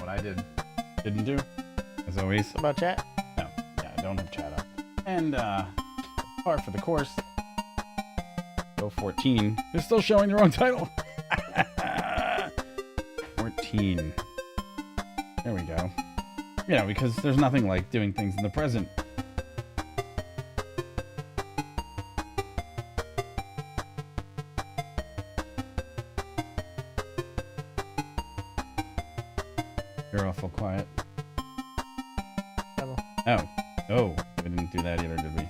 what I didn't do, as always. What about chat? No, yeah, I don't have chat up. And par for the course. Go 14. It's still showing the wrong title. 14. There we go. Yeah, because there's nothing like doing things in the present. You're awful quiet. Oh. Oh. We didn't do that either, did we?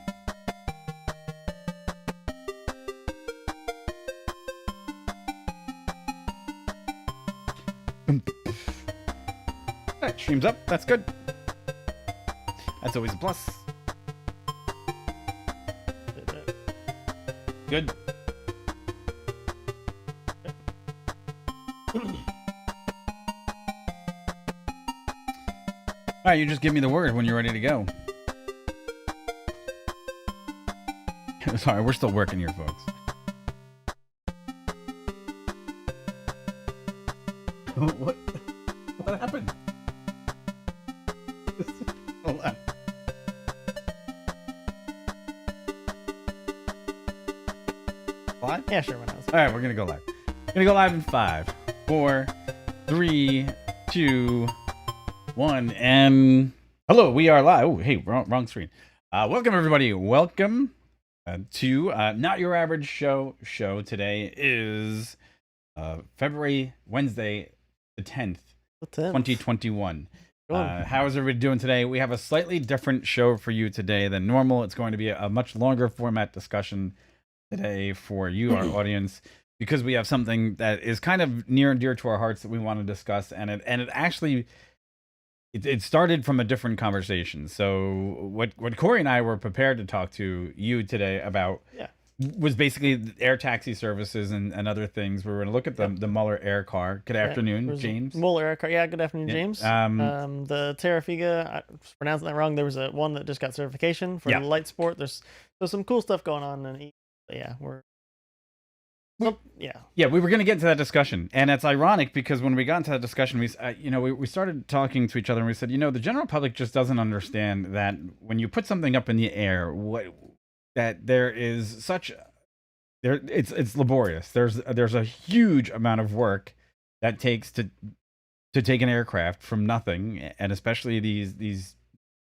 Alright, stream's up. That's good. That's always a plus. Good. Alright, you just give me the word when you're ready to go. Sorry, we're still working here, folks. What happened? Hold on. Live? Yeah, sure. When I was... All right, we're gonna go live. We're gonna go live in 5, 4, 3, 2, 1, and hello, we are live. Oh, hey, wrong screen. Welcome everybody. Welcome to Not Your Average Show. Today is Wednesday, the 10th, 2021. How is everybody doing today? We have a slightly different show for you today than normal. It's going to be a much longer format discussion today for you, our audience, because we have something that is kind of near and dear to our hearts that we want to discuss, and it actually it started from a different conversation. So what Corey and I were prepared to talk to you today about was basically air taxi services and other things. We were going to look at the Muller Air Car. Good afternoon, James. Muller Air Car. Yeah, good afternoon, James. The Terrafiga, I was pronouncing that wrong. There was one that just got certification for the light sport. There's some cool stuff going on, and we were going to get to that discussion, and it's ironic because when we got into that discussion, we started talking to each other, and we said, the general public just doesn't understand that when you put something up in the air, that there is it's laborious. There's a huge amount of work that takes to take an aircraft from nothing, and especially these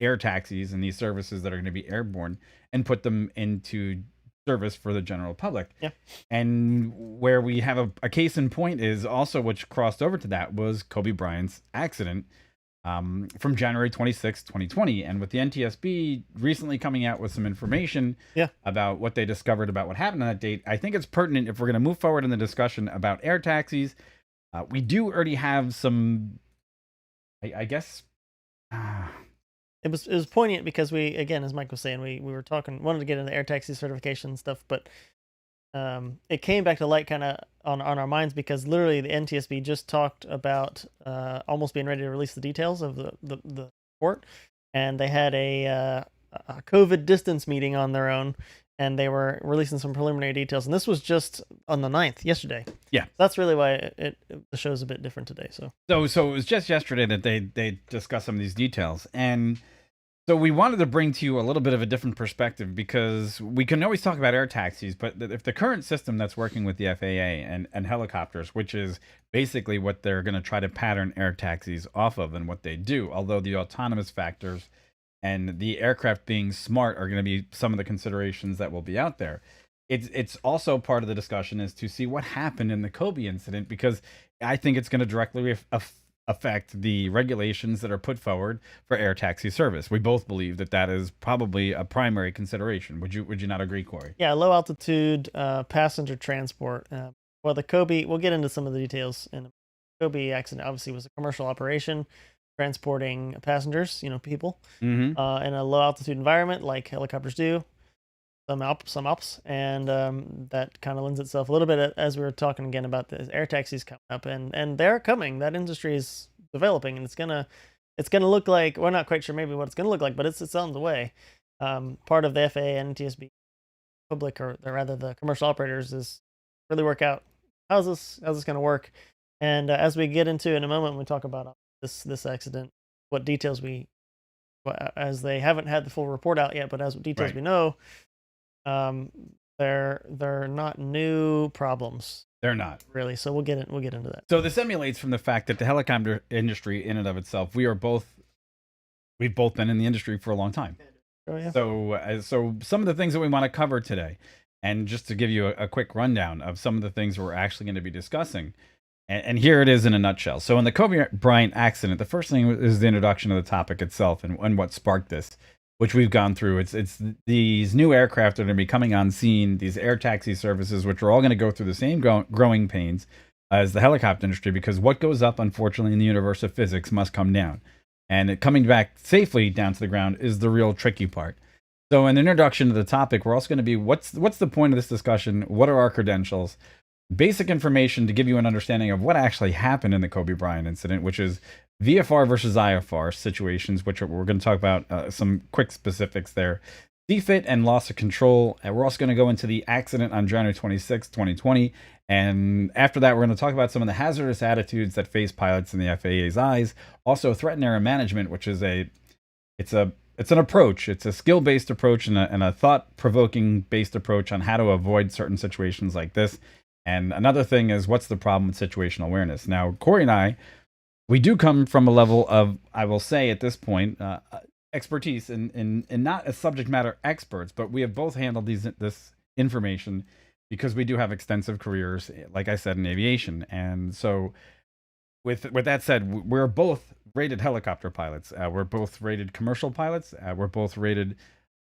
air taxis and these services that are going to be airborne, and put them into service for the general public. Yeah. And where we have a case in point is also, which crossed over to that, was Kobe Bryant's accident from January 26, 2020. And with the NTSB recently coming out with some information about what they discovered about what happened on that date, I think it's pertinent if we're going to move forward in the discussion about air taxis. We do already have some, I guess... It was poignant because we, again, as Mike was saying, we were wanted to get into air taxi certification stuff, but it came back to light kind of on our minds because literally the NTSB just talked about almost being ready to release the details of the report, and they had a COVID distance meeting on their own, and they were releasing some preliminary details, and this was just on the 9th, yesterday. Yeah. That's really why the show's a bit different today. So it was just yesterday that they discussed some of these details, and so we wanted to bring to you a little bit of a different perspective, because we can always talk about air taxis, but if the current system that's working with the FAA and helicopters, which is basically what they're going to try to pattern air taxis off of and what they do, although the autonomous factors and the aircraft being smart are going to be some of the considerations that will be out there. It's also part of the discussion is to see what happened in the Kobe incident, because I think it's going to directly affect the regulations that are put forward for air taxi service. We both believe that is probably a primary consideration. Would you not agree, Corey? Yeah, low altitude passenger transport. Well, the Kobe, we'll get into some of the details. And the Kobe accident obviously was a commercial operation transporting passengers, people, in a low altitude environment like helicopters do. Some ups, and that kind of lends itself a little bit, as we were talking again about the air taxis coming up, and they're coming. That industry is developing, and it's gonna look like, we're not quite sure maybe what it's gonna look like, but it's on the way. Part of the FAA and NTSB public, or rather the commercial operators, is really work out how's this gonna work. And as we get into in a moment, when we talk about this accident, what details as they haven't had the full report out yet, but as details Right. we know, um, they're not new problems They're not. really. So we'll get into that. So this emulates from the fact that the helicopter industry, in and of itself, we've both been in the industry for a long time. Oh yeah. So some of the things that we want to cover today, and just to give you a quick rundown of some of the things we're actually going to be discussing, and here it is in a nutshell. So in the Kobe Bryant accident, the first thing is the introduction of the topic itself and what sparked this, which we've gone through. It's these new aircraft that are going to be coming on scene, these air taxi services, which are all going to go through the same growing pains as the helicopter industry, because what goes up, unfortunately, in the universe of physics must come down. And coming back safely down to the ground is the real tricky part. So, in the introduction to the topic, we're also going to be what's the point of this discussion? What are our credentials? Basic information to give you an understanding of what actually happened in the Kobe Bryant incident, which is VFR versus IFR situations, which we're going to talk about some quick specifics there. DFIT and loss of control. And we're also going to go into the accident on January 26, 2020. And after that, we're going to talk about some of the hazardous attitudes that face pilots in the FAA's eyes. Also, threat and error management, which is it's an approach. It's a skill-based approach and a thought-provoking based approach on how to avoid certain situations like this. And another thing is, what's the problem with situational awareness? Now, Corey and I, we do come from a level of, I will say at this point, expertise in not as subject matter experts, but we have both handled this information because we do have extensive careers, like I said, in aviation. And so with that said, we're both rated helicopter pilots. We're both rated commercial pilots. We're both rated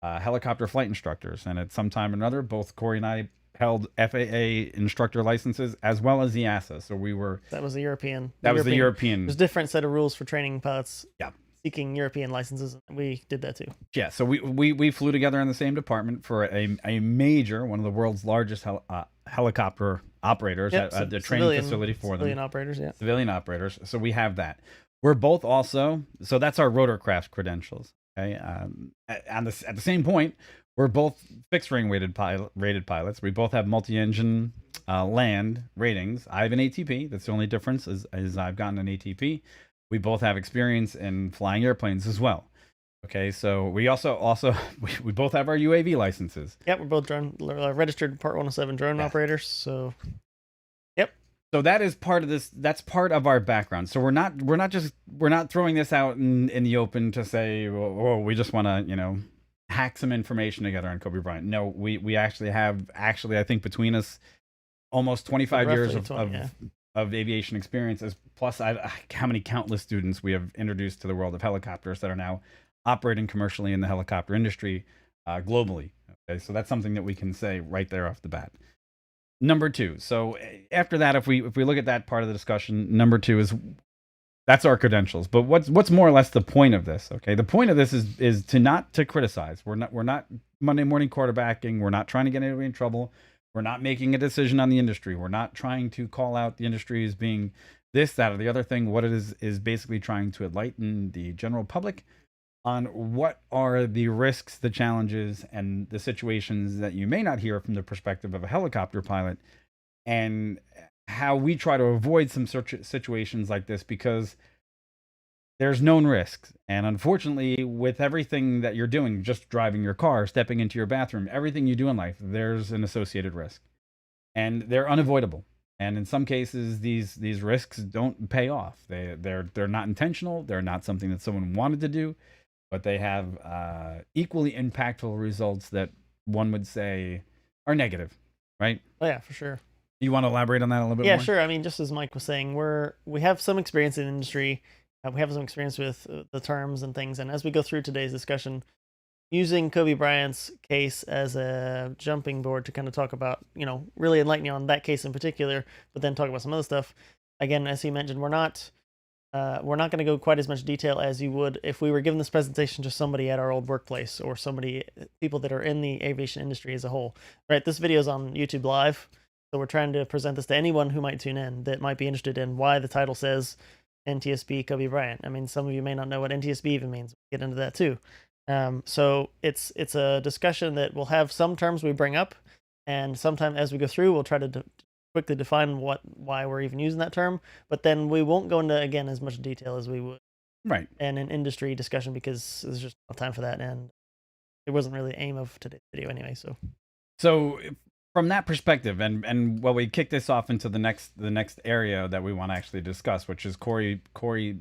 helicopter flight instructors. And at some time or another, both Corey and I held FAA instructor licenses as well as the EASA. So That was the European. That was the European. There's a different set of rules for training pilots. Yeah. Seeking European licenses. We did that too. Yeah. So we flew together in the same department for a major, one of the world's largest helicopter operators at the training facility for civilian operators. Yeah. Civilian operators. So we have that. We're both also. So that's our rotorcraft credentials. Okay. At the same point, we're both fixed wing rated pilots. We both have multi-engine land ratings. I have an ATP. That's the only difference is I've gotten an ATP. We both have experience in flying airplanes as well. Okay, so we also we both have our UAV licenses. Yep, we're both registered Part 107 drone operators. So, yep. So that is part of this. That's part of our background. So we're not throwing this out in the open to say, well, we just want to hack some information together on Kobe Bryant. No, we actually have I think between us almost 25 years of aviation experiences, plus how many countless students we have introduced to the world of helicopters that are now operating commercially in the helicopter industry globally. Okay, so that's something that we can say right there off the bat. Number two. So after that, if we look at that part of the discussion, number two is that's our credentials. But what's more or less the point of this? Okay, the point of this is not to criticize. We're not Monday morning quarterbacking. We're not trying to get anybody in trouble. We're not making a decision on the industry. We're not trying to call out the industry as being this, that, or the other thing. What it is basically trying to enlighten the general public on what are the risks, the challenges, and the situations that you may not hear from the perspective of a helicopter pilot, and how we try to avoid some situations like this because there's known risks. And unfortunately, with everything that you're doing, just driving your car, stepping into your bathroom, everything you do in life, there's an associated risk. And they're unavoidable. And in some cases, these risks don't pay off. They're not intentional. They're not something that someone wanted to do, but they have equally impactful results that one would say are negative, right? Oh yeah, for sure. You want to elaborate on that a little bit more? Yeah, sure. I mean, just as Mike was saying, we have some experience in the industry. We have some experience with the terms and things. And as we go through today's discussion, using Kobe Bryant's case as a jumping board to kind of talk about, really enlighten you on that case in particular, but then talk about some other stuff. Again, as he mentioned, we're not going to go quite as much detail as you would if we were giving this presentation to somebody at our old workplace or people that are in the aviation industry as a whole. Right? This video is on YouTube Live, so we're trying to present this to anyone who might tune in that might be interested in why the title says NTSB Kobe Bryant. I mean, some of you may not know what NTSB even means. We'll get into that too. So it's a discussion that will have some terms we bring up, and sometime as we go through, we'll try to quickly define why we're even using that term, but then we won't go into, again, as much detail as we would Right. in an industry discussion, because there's just no time for that, and it wasn't really the aim of today's video anyway. So from that perspective, and well, we kick this off into the next area that we want to actually discuss, which is Corey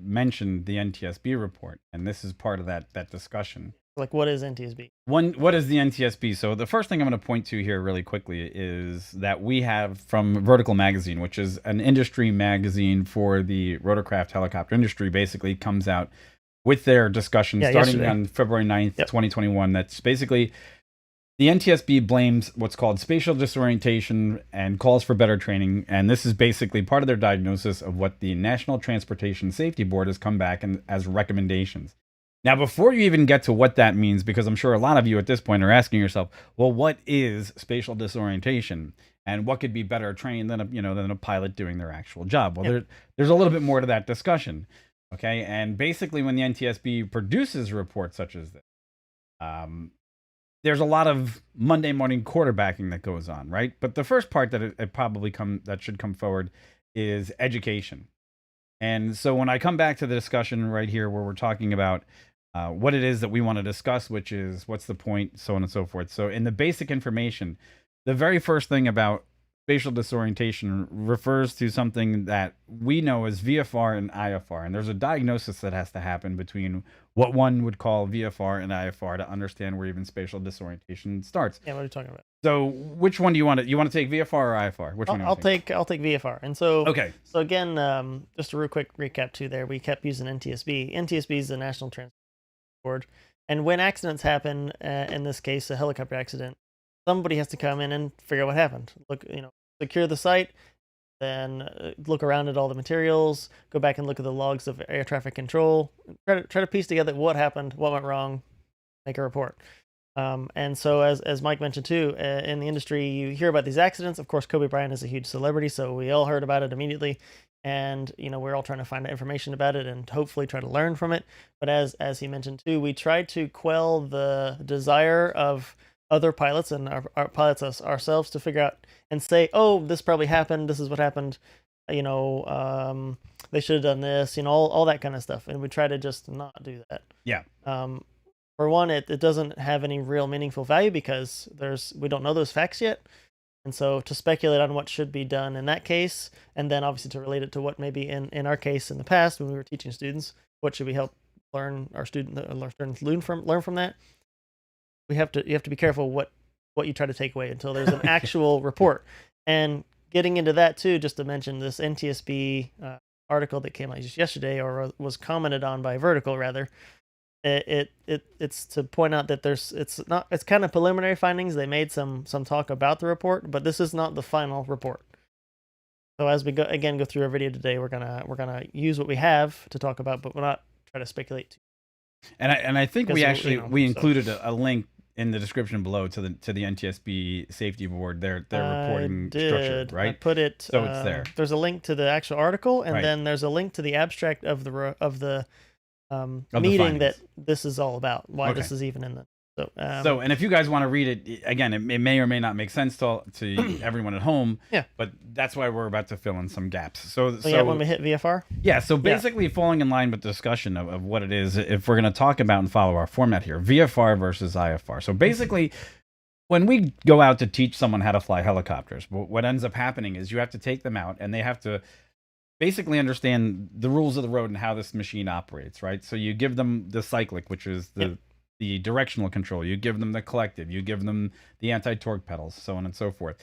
mentioned the NTSB report, and this is part of that discussion. Like, what is NTSB? What is the NTSB? So the first thing I'm going to point to here really quickly is that we have from Vertical Magazine, which is an industry magazine for the rotorcraft helicopter industry, basically comes out with their discussion starting yesterday. on February 9th, Yep. 2021. That's basically the NTSB blames what's called spatial disorientation and calls for better training. And this is basically part of their diagnosis of what the National Transportation Safety Board has come back as recommendations. Now, before you even get to what that means, because I'm sure a lot of you at this point are asking yourself, well, what is spatial disorientation? And what could be better trained than a pilot doing their actual job? Well, there's a little bit more to that discussion. Okay. And basically when the NTSB produces reports such as this, there's a lot of Monday morning quarterbacking that goes on, right? But the first part that that should come forward is education. And so when I come back to the discussion right here, where we're talking about what it is that we want to discuss, which is what's the point, so on and so forth. So in the basic information, the very first thing about spatial disorientation refers to something that we know as VFR and IFR. And there's a diagnosis that has to happen between what one would call VFR and IFR to understand where even spatial disorientation starts. Yeah, what are you talking about? So which one do you want to? You want to take VFR or IFR? Which one? I'll take VFR. And so okay. So again, just a real quick recap too. There, we kept using NTSB. NTSB is the National Transport Board, and when accidents happen, in this case, a helicopter accident, somebody has to come in and figure out what happened. Look, secure the site, then look around at all the materials, go back and look at the logs of air traffic control, try to piece together what happened, what went wrong, make a report. And so as Mike mentioned too, in the industry, you hear about these accidents. Of course, Kobe Bryant is a huge celebrity, so we all heard about it immediately. And, we're all trying to find out information about it and hopefully try to learn from it. But as he mentioned too, we tried to quell the desire of other pilots and our pilots ourselves to figure out and say, oh, this probably happened. This is what happened. They should have done this, all that kind of stuff. And we try to just not do that. Yeah. For one, it doesn't have any real meaningful value because we don't know those facts yet. And so to speculate on what should be done in that case, and then obviously to relate it to what maybe in our case in the past when we were teaching students, what should we help our students learn from that? You have to be careful what you try to take away until there's an actual report. And getting into that too, just to mention this NTSB article that came out just yesterday, or was commented on by Vertical rather. It's to point out that it's kind of preliminary findings. They made some talk about the report, but this is not the final report. So as we go through our video today, we're gonna use what we have to talk about, but we're not try to speculate. And I think we included a link in the description below to the NTSB Safety Board, their reporting structure, right? I put it so it's there. There's a link to the actual article, and right. then there's a link to the abstract of the meeting that this is all about. Why this is even in the so and if you guys want to read it again, it may or may not make sense to everyone at home. Yeah. But that's why we're about to fill in some gaps. So yeah, when we hit VFR. Yeah. So basically, falling in line with the discussion of what it is, if we're going to talk about and follow our format here, VFR versus IFR. So basically, when we go out to teach someone how to fly helicopters, what ends up happening is you have to take them out and they have to basically understand the rules of the road and how this machine operates, right? So you give them the cyclic, which is the directional control. You give them the collective. You give them the anti-torque pedals, so on and so forth.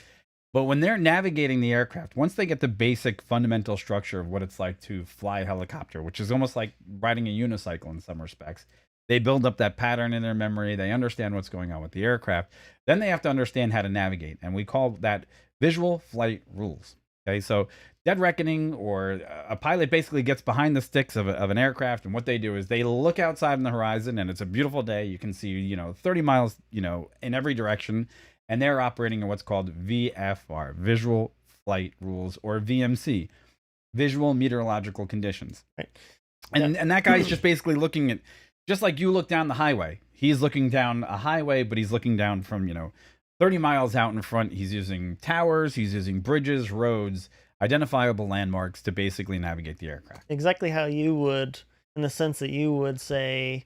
But when they're navigating the aircraft, once they get the basic fundamental structure of what it's like to fly a helicopter, which is almost like riding a unicycle in some respects, they build up that pattern in their memory. They understand what's going on with the aircraft. Then they have to understand how to navigate. And we call that visual flight rules. Okay, so dead reckoning, or a pilot basically gets behind the sticks of an aircraft, and what they do is they look outside on the horizon, and it's a beautiful day. You can see 30 miles in every direction, and they're operating in what's called VFR, visual flight rules, or VMC, visual meteorological conditions. Right. And that guy's just basically looking at, just like you look down the highway, he's looking down a highway, but he's looking down from 30 miles out in front, he's using towers, he's using bridges, roads, identifiable landmarks to basically navigate the aircraft. Exactly how you would, in the sense that you would say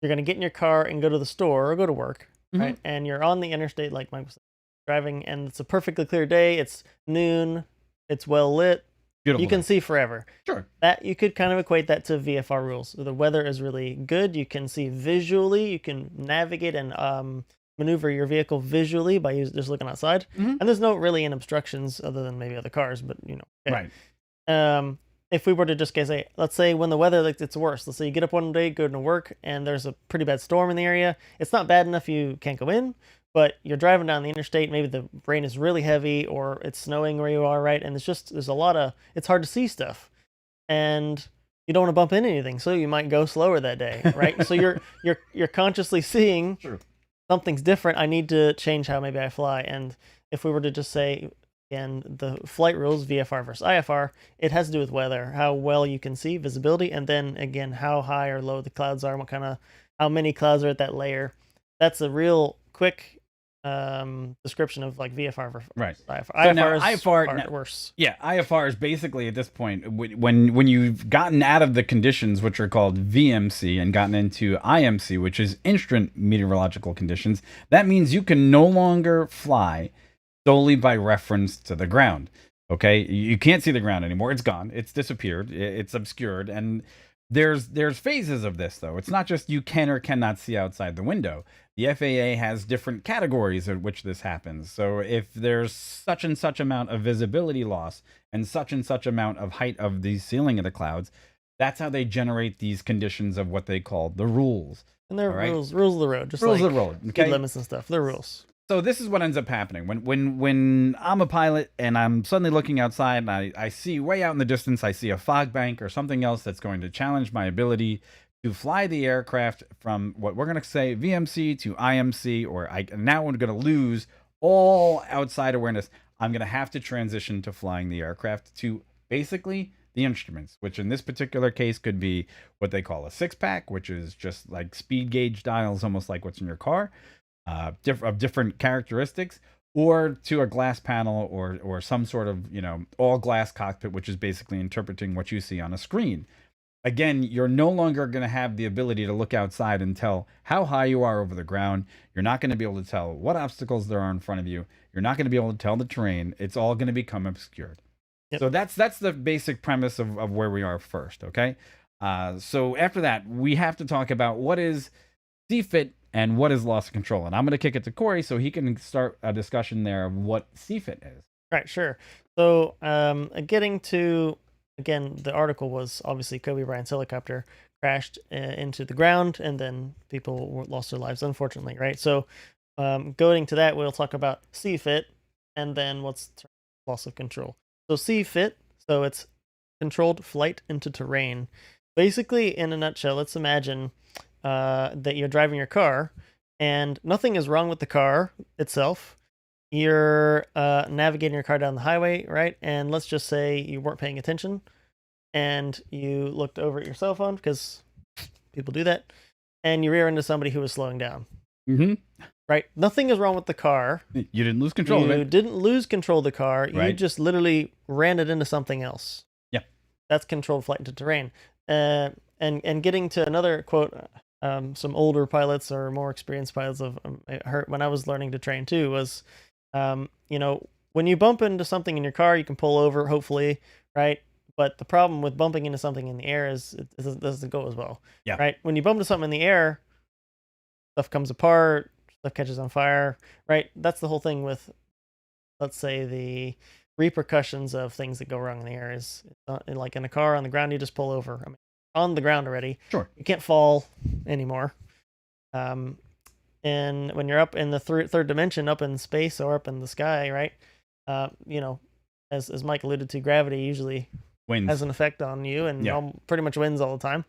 you're going to get in your car and go to the store or go to work, right? And you're on the interstate, like Mike was saying, driving, and it's a perfectly clear day. It's noon. It's well lit. Beautiful. You can see forever. Sure. That you could kind of equate that to VFR rules. The weather is really good. You can see visually. You can navigate and maneuver your vehicle visually by just looking outside. And there's no really obstructions other than maybe other cars, but you know. Okay. Right. If we were to just say, let's say when the weather, like, it's worse. Let's say you get up one day, go to work, and there's a pretty bad storm in the area. It's not bad enough you can't go in, but you're driving down the interstate. Maybe the rain is really heavy, or it's snowing where you are, right? And there's a lot of, it's hard to see stuff, and you don't want to bump into anything, so you might go slower that day, right? So you're consciously seeing something's different. I need to change how maybe I fly. And if we were to just say, again, the flight rules, VFR versus IFR, it has to do with weather, how well you can see, visibility, and then again, how high or low the clouds are, how many clouds are at that layer. That's a real quick description of like VFR versus IFR. So now, IFR is worse. Yeah, IFR is basically at this point when you've gotten out of the conditions which are called VMC and gotten into IMC, which is instrument meteorological conditions. That means you can no longer fly solely by reference to the ground. Okay, you can't see the ground anymore. It's gone. It's disappeared. It's obscured. And there's phases of this though. It's not just you can or cannot see outside the window. The FAA has different categories at which this happens. So if there's such and such amount of visibility loss and such amount of height of the ceiling of the clouds, that's how they generate these conditions of what they call the rules. And they're rules of the road, just rules like of the road. speed limits and stuff. They're rules. So this is what ends up happening when I'm a pilot and I'm suddenly looking outside and I see way out in the distance, I see a fog bank or something else that's going to challenge my ability to fly the aircraft from what we're going to say VMC to IMC, or now I'm going to lose all outside awareness. I'm going to have to transition to flying the aircraft to basically the instruments, which in this particular case could be what they call a 6-pack, which is just like speed gauge dials, almost like what's in your car. Of different characteristics, or to a glass panel or some sort of all glass cockpit, which is basically interpreting what you see on a screen. Again, you're no longer going to have the ability to look outside and tell how high you are over the ground. You're not going to be able to tell what obstacles there are in front of you. You're not going to be able to tell the terrain. It's all going to become obscured. Yep. So that's the basic premise of where we are first. Okay. So after that, we have to talk about what is CFIT and what is loss of control. And I'm going to kick it to Corey so he can start a discussion there of what CFIT is. Right, sure. So getting to, again, the article was obviously Kobe Bryant's helicopter crashed into the ground, and then people lost their lives, unfortunately, right? So going to that, we'll talk about CFIT, and then what's loss of control. So CFIT, so it's controlled flight into terrain. Basically, in a nutshell, let's imagine that you're driving your car and nothing is wrong with the car itself. You're navigating your car down the highway, right? And let's just say you weren't paying attention and you looked over at your cell phone, because people do that, and you rear into somebody who was slowing down. Right? Nothing is wrong with the car. You didn't lose control of it. You didn't lose control of the car. Right. You just literally ran it into something else. Yeah. That's controlled flight into terrain. And getting to another quote, some older pilots or more experienced pilots I heard when I was learning to train too was, when you bump into something in your car, you can pull over, hopefully, right? But the problem with bumping into something in the air is it doesn't go as well. Yeah. Right? When you bump into something in the air, stuff comes apart, stuff catches on fire, right? That's the whole thing with, let's say, the repercussions of things that go wrong in the air is like in a car on the ground, you just pull over. I mean, on the ground already. Sure. You can't fall anymore. And when you're up in the third dimension, up in space or up in the sky, right? As Mike alluded to, gravity usually has an effect on you, and pretty much wins all the time,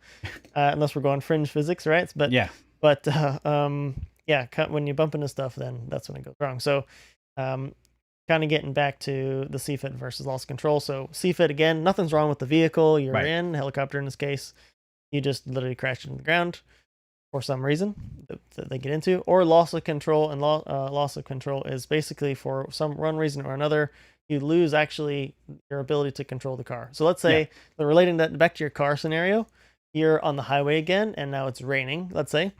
unless we're going fringe physics, right? But when you bump into stuff, then that's when it goes wrong. So, kind of getting back to the CFIT versus loss of control. So CFIT, again, nothing's wrong with the vehicle you're in, helicopter in this case. You just literally crashed into the ground. for some reason that they get into, or loss of control. And loss of control is basically for some one reason or another, you lose actually your ability to control the car. So let's say, relating that back to your car scenario, you're on the highway again, and now it's raining, let's say,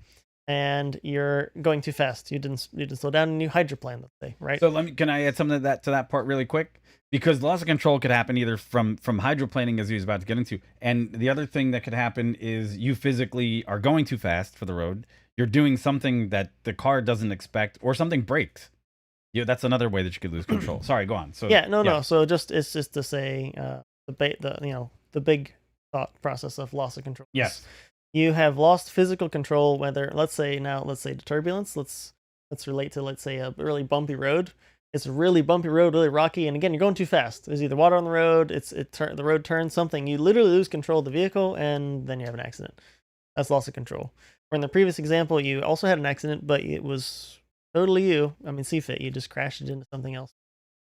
and you're going too fast. You didn't slow down, and you hydroplane, let's say, right? So can I add something to that part really quick? Because loss of control could happen either from hydroplaning, as he was about to get into, and the other thing that could happen is you physically are going too fast for the road. You're doing something that the car doesn't expect, or something breaks. That's another way that you could lose control. Sorry, go on. So no. So it's just to say the big thought process of loss of control. Yes, you have lost physical control. Whether let's say the turbulence. Let's relate to a really bumpy road. It's a really bumpy road, really rocky, and again, you're going too fast. There's either water on the road, the road turns, something. You literally lose control of the vehicle, and then you have an accident. That's loss of control. Or in the previous example, you also had an accident, but it was totally you. I mean, CFIT. You just crashed into something else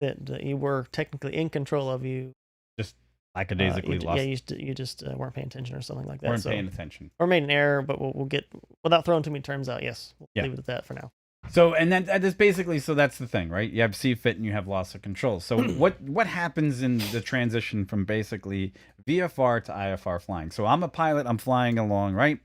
that you were technically in control of. You just lackadaisically lost. Yeah, you just weren't paying attention or something like that. Weren't paying attention. Or made an error, but we'll get, without throwing too many terms out, yes. We'll leave it at that for now. So, and then that is basically, so that's the thing, right? You have CFIT and you have loss of control. So what happens in the transition from basically VFR to IFR flying? So I'm a pilot, I'm flying along, right?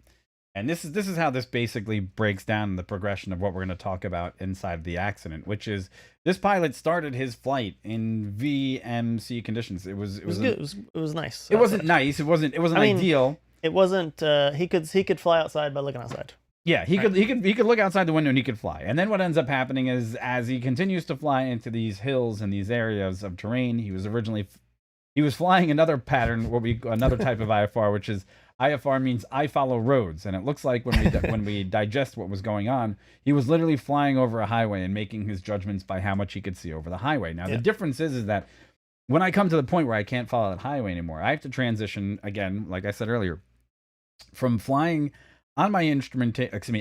And this is how this basically breaks down the progression of what we're going to talk about inside the accident, which is this pilot started his flight in VMC conditions. It was good. It was nice. It wasn't nice. It wasn't ideal. It wasn't. He could fly outside by looking outside. Yeah, he could look outside the window and he could fly. And then what ends up happening is, as he continues to fly into these hills and these areas of terrain, he was flying another pattern, another type of IFR, which is IFR means I follow roads. And it looks like when we digest what was going on, he was literally flying over a highway and making his judgments by how much he could see over the highway. Now, the difference is that when I come to the point where I can't follow that highway anymore, I have to transition again, like I said earlier, from flying on my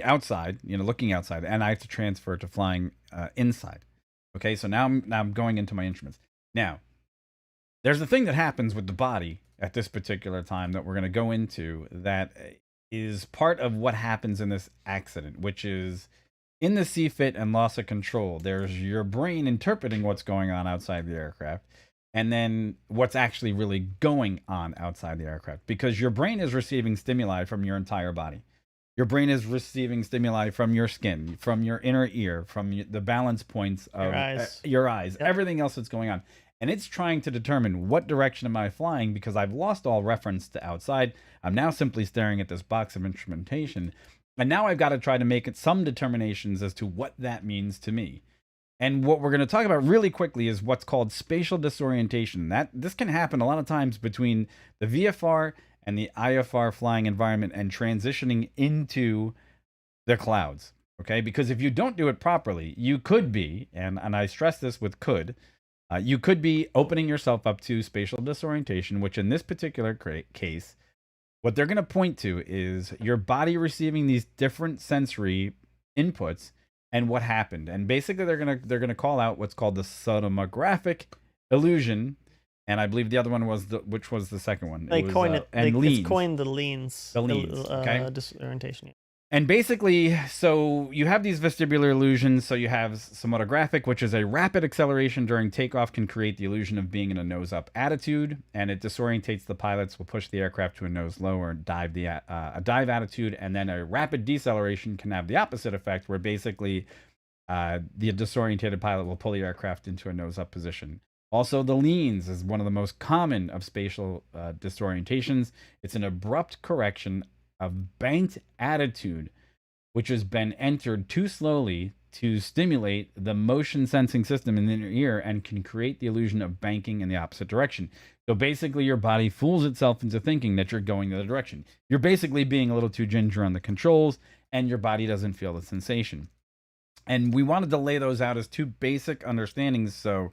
outside, looking outside, and I have to transfer to flying inside. Okay, so now I'm going into my instruments. Now, there's a thing that happens with the body at this particular time that we're going to go into that is part of what happens in this accident, which is in the CFIT and loss of control. There's your brain interpreting what's going on outside the aircraft, and then what's actually really going on outside the aircraft, because your brain is receiving stimuli from your entire body. Your brain is receiving stimuli from your skin, from your inner ear, from the balance points of your eyes, everything else that's going on. And it's trying to determine what direction am I flying, because I've lost all reference to outside. I'm now simply staring at this box of instrumentation. And now I've got to try to make some determinations as to what that means to me. And what we're going to talk about really quickly is what's called spatial disorientation. This can happen a lot of times between the VFR and the IFR flying environment and transitioning into the clouds, okay? Because if you don't do it properly, you could be, and I stress this with could, you could be opening yourself up to spatial disorientation, which in this particular case, what they're going to point to is your body receiving these different sensory inputs and what happened. And basically they're going to call out what's called the sonomographic illusion. And I believe the other one was which was the second one? They coined it. It's coined the leans. The leans. Okay. Disorientation. Yeah. And basically, so you have these vestibular illusions. So you have somatographic, which is a rapid acceleration during takeoff, can create the illusion of being in a nose-up attitude, and it disorientates the pilots, will push the aircraft to a nose low or a dive attitude. And then a rapid deceleration can have the opposite effect, where basically the disorientated pilot will pull the aircraft into a nose-up position. Also, the leans is one of the most common of spatial disorientations. It's an abrupt correction of banked attitude, which has been entered too slowly to stimulate the motion sensing system in the inner ear and can create the illusion of banking in the opposite direction. So basically, your body fools itself into thinking that you're going the other direction. You're basically being a little too ginger on the controls, and your body doesn't feel the sensation. And we wanted to lay those out as two basic understandings. So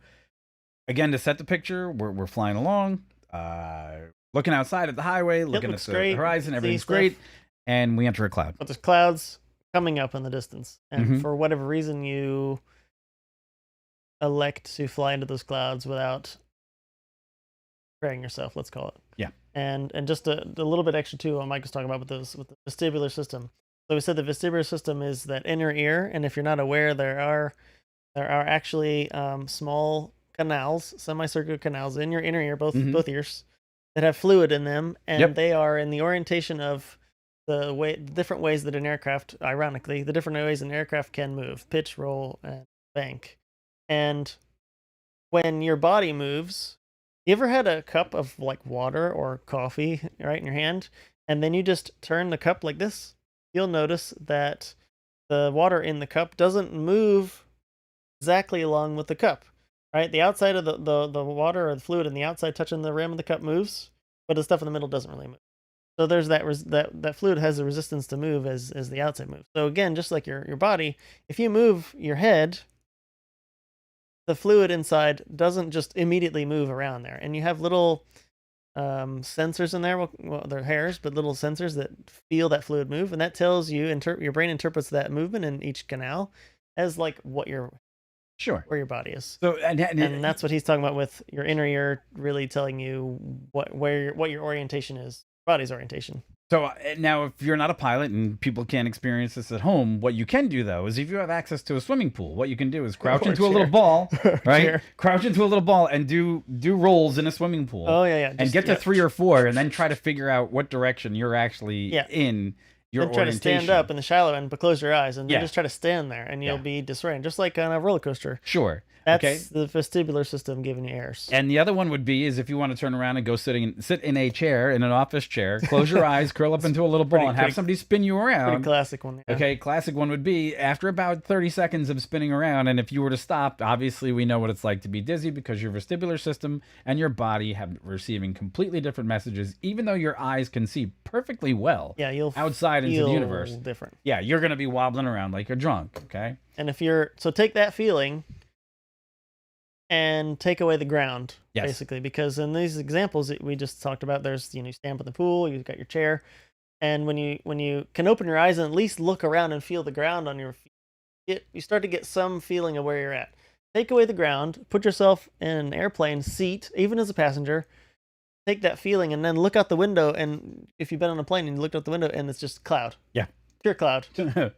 again, to set the picture, we're flying along, looking outside at the highway, looking at the horizon, everything's great, and we enter a cloud. But there's clouds coming up in the distance, and for whatever reason, you elect to fly into those clouds without preparing yourself, let's call it. Yeah. And just a little bit extra too, what Mike was talking about with the vestibular system. So we said the vestibular system is that inner ear, and if you're not aware, there are actually small canals, semicircular canals in your inner ear, both ears, that have fluid in them, and they are in the orientation of the different ways that an aircraft, ironically, the different ways an aircraft can move: pitch, roll, and bank. And when your body moves, you ever had a cup of like water or coffee right in your hand, and then you just turn the cup like this? You'll notice that the water in the cup doesn't move exactly along with the cup, right? The outside of the water or the fluid in the outside touching the rim of the cup moves, but the stuff in the middle doesn't really move. So there's that fluid has a resistance to move as the outside moves. So again, just like your body, if you move your head, the fluid inside doesn't just immediately move around there, and you have little sensors in there. Well, they're hairs, but little sensors that feel that fluid move, and that tells you your brain interprets that movement in each canal as like what your where your body is. So and that's what he's talking about with your inner ear really telling you what your orientation is, body's orientation. So now, if you're not a pilot and people can't experience this at home, what you can do, though, is if you have access to a swimming pool, what you can do is crouch into a little ball, right? Crouch into a little ball and do rolls in a swimming pool. Oh, yeah. And get to 3 or 4 and then try to figure out what direction you're actually in your then try to stand up in the shallow end, but close your eyes, and then just try to stand there, and you'll be disoriented, just like on a roller coaster. Sure. That's the vestibular system giving you errors. And the other one would be is if you want to turn around and go sit in a chair, in an office chair, close your eyes, curl up into a little ball, and have somebody spin you around. Pretty classic one. Yeah. Okay, classic one would be after about 30 seconds of spinning around, and if you were to stop, obviously we know what it's like to be dizzy because your vestibular system and your body have receiving completely different messages, even though your eyes can see perfectly well. Yeah, you'll outside into the universe. Different. Yeah, you're going to be wobbling around like you're drunk. Okay. And if you're take that feeling and take away the ground, basically, because in these examples that we just talked about, there's you stand up in the pool, you've got your chair, and when you can open your eyes and at least look around and feel the ground on your feet, you start to get some feeling of where you're at. Take away the ground, put yourself in an airplane seat, even as a passenger. Take that feeling and then look out the window, and if you've been on a plane and you looked out the window and it's just cloud. Yeah. Pure cloud.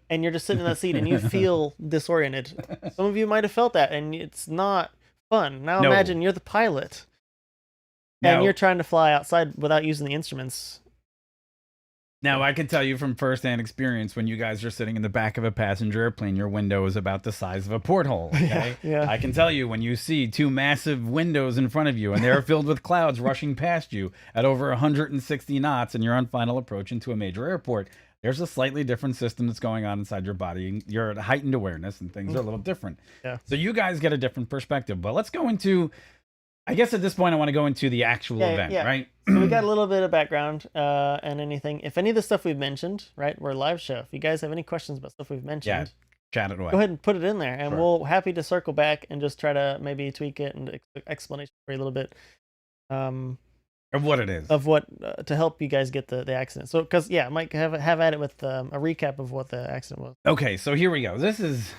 And you're just sitting in that seat and you feel disoriented. Some of you might have felt that, and it's not fun. Now imagine you're the pilot and you're trying to fly outside without using the instruments. Now, I can tell you from firsthand experience, when you guys are sitting in the back of a passenger airplane, your window is about the size of a porthole. Okay? Yeah. I can tell you when you see 2 massive windows in front of you and they're filled with clouds rushing past you at over 160 knots and you're on final approach into a major airport, there's a slightly different system that's going on inside your body. You're at heightened awareness and things are a little different. Yeah. So you guys get a different perspective. But let's go into, I guess at this point, I want to go into the actual event, right? So we got a little bit of background and anything. If any of the stuff we've mentioned, right, we're a live show. If you guys have any questions about stuff we've mentioned, chat it away. Go ahead and put it in there, and we'll happy to circle back and just try to maybe tweak it and explanation for you a little bit. Of what it is. Of what, to help you guys get the accident. So, because, Mike, have at it with a recap of what the accident was. Okay, so here we go. This is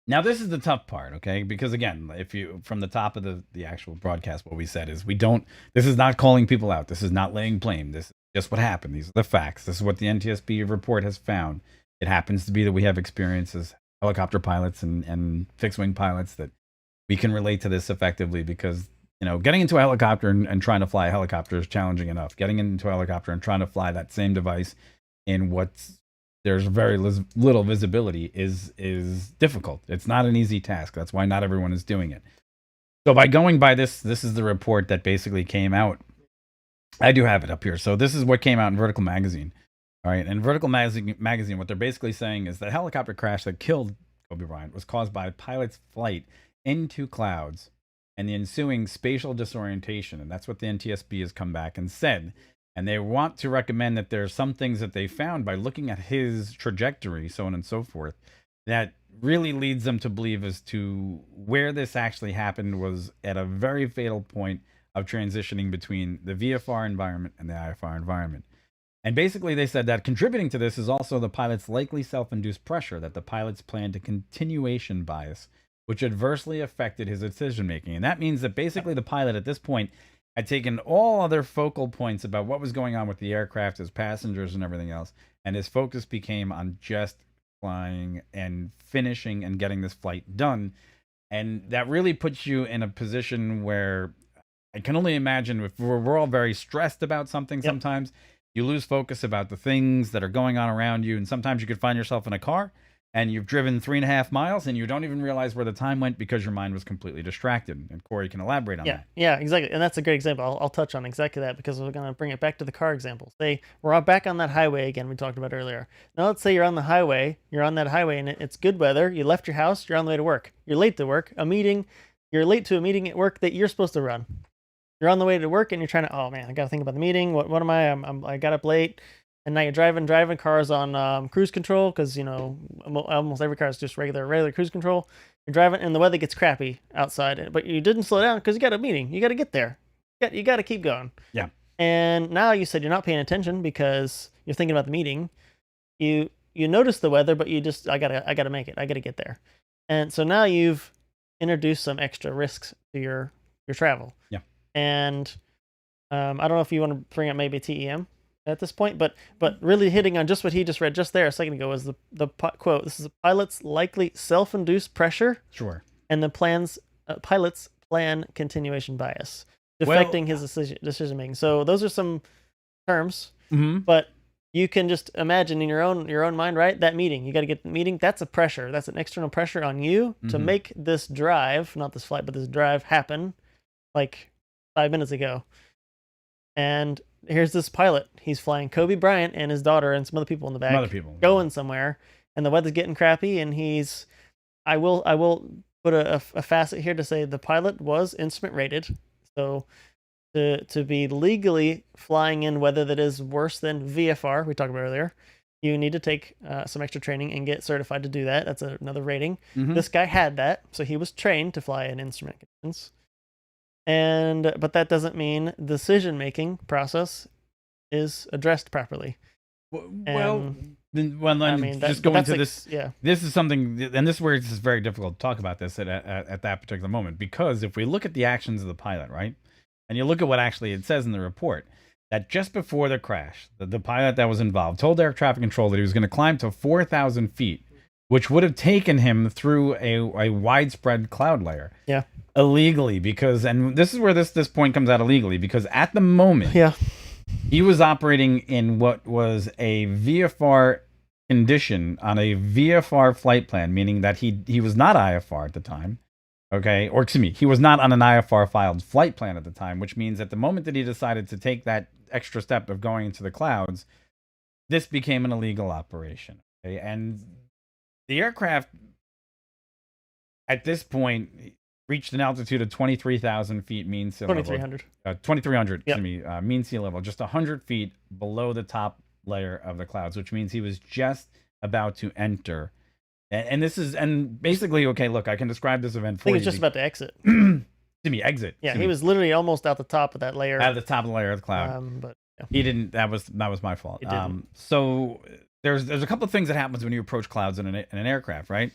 the tough part, okay? Because again, if you, from the top of the actual broadcast, what we said is this is not calling people out. This is not laying blame. This is just what happened. These are the facts. This is what the NTSB report has found. It happens to be that we have experience as helicopter pilots and fixed-wing pilots that we can relate to this effectively because, getting into a helicopter and trying to fly a helicopter is challenging enough. Getting into a helicopter and trying to fly that same device in there's very little visibility is difficult. It's not an easy task. That's why not everyone is doing it. So by going by this is the report that basically came out. I do have it up here. So this is what came out in Vertical Magazine. All right. And Vertical Magazine, what they're basically saying is that helicopter crash that killed Kobe Bryant was caused by a pilot's flight into clouds and the ensuing spatial disorientation. And that's what the NTSB has come back and said. And they want to recommend that there are some things that they found by looking at his trajectory, so on and so forth, that really leads them to believe as to where this actually happened was at a very fatal point of transitioning between the VFR environment and the IFR environment. And basically they said that contributing to this is also the pilot's likely self-induced pressure, that the pilot's planned a continuation bias, which adversely affected his decision-making. And that means that basically the pilot at this point had taken all other focal points about what was going on with the aircraft, his passengers, and everything else, and his focus became on just flying and finishing and getting this flight done. And that really puts you in a position where I can only imagine if we're all very stressed about something Yep. sometimes, you lose focus about the things that are going on around you. And sometimes you could find yourself in a car and you've driven 3.5 miles and you don't even realize where the time went because your mind was completely distracted. And Corey can elaborate on Yeah, that. yeah, exactly. And that's a great example. I'll touch on exactly that because we're going to bring it back to the car example. Say we're back on that highway again we talked about earlier. Now let's say you're on the highway, and it's good weather. You left your house, you're on the way to work. You're late to work, you're late to a meeting at work that you're supposed to run. You're on the way to work and you're trying to, oh man, I got to think about the meeting. What am I? I got up late. And now you're driving, cars on cruise control because, almost every car is just regular cruise control. You're driving and the weather gets crappy outside, but you didn't slow down because you got a meeting. You got to get there. You got to keep going. Yeah. And now you said you're not paying attention because you're thinking about the meeting. You notice the weather, but you just, I gotta make it. I gotta get there. And so now you've introduced some extra risks to your travel. Yeah. And I don't know if you want to bring up maybe TEM at this point, but really hitting on just what he just read just there a second ago was the quote. This is a pilot's likely self-induced pressure. Sure. And the pilot's plan continuation bias, affecting his decision making. So those are some terms, but you can just imagine in your own mind, right? That meeting, you got to get the meeting. That's a pressure. That's an external pressure on you to make this drive, not this flight, but this drive happen, like 5 minutes ago. And here's this pilot. He's flying Kobe Bryant and his daughter and some other people in the back, going somewhere, and the weather's getting crappy. And I will put a facet here to say the pilot was instrument rated, so to be legally flying in weather that is worse than VFR we talked about earlier, you need to take some extra training and get certified to do that. That's another rating. This guy had that, so he was trained to fly in instrument conditions. But that doesn't mean the decision-making process is addressed properly. Just going to this. Yeah. This is something, and this is where it's very difficult to talk about this at that particular moment, because if we look at the actions of the pilot, right, and you look at what actually it says in the report, that just before the crash, the pilot that was involved told air traffic control that he was going to climb to 4,000 feet, which would have taken him through a widespread cloud layer. Yeah. Illegally, and this is where this point comes out illegally, because at the moment, he was operating in what was a VFR condition on a VFR flight plan, meaning that he was not IFR at the time. Okay, or excuse me, he was not on an IFR filed flight plan at the time, which means at the moment that he decided to take that extra step of going into the clouds, this became an illegal operation. Okay, and the aircraft at this point reached an altitude of 23,000 feet mean sea level. 2,300, mean sea level, just 100 feet below the top layer of the clouds, which means he was just about to enter. And this is, and basically, okay, look, I can describe this event for you. I think he was just about to exit. Exit. Yeah, he was literally almost out the top of that layer. Out of the top of the layer of the cloud. But yeah. He didn't, that was my fault. So there's a couple of things that happens when you approach clouds in an aircraft, right?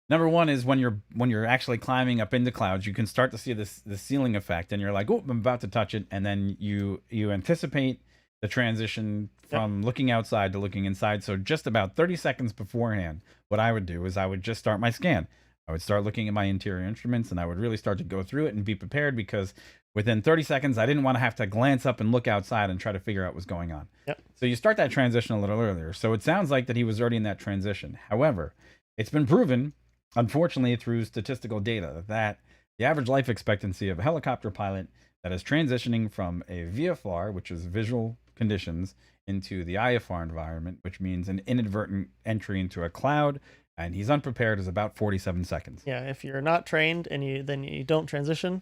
Number one is when you're actually climbing up into clouds, you can start to see this ceiling effect, and you're like, oh, I'm about to touch it, and then you anticipate the transition from looking outside to looking inside. So just about 30 seconds beforehand, what I would do is I would just start my scan. I would start looking at my interior instruments, and I would really start to go through it and be prepared, because within 30 seconds, I didn't want to have to glance up and look outside and try to figure out what's going on. So you start that transition a little earlier. So it sounds like that he was already in that transition. However, it's been proven, unfortunately, through statistical data, that the average life expectancy of a helicopter pilot that is transitioning from a VFR, which is visual conditions, into the IFR environment, which means an inadvertent entry into a cloud, and he's unprepared, is about 47 seconds. Yeah, if you're not trained and you don't transition,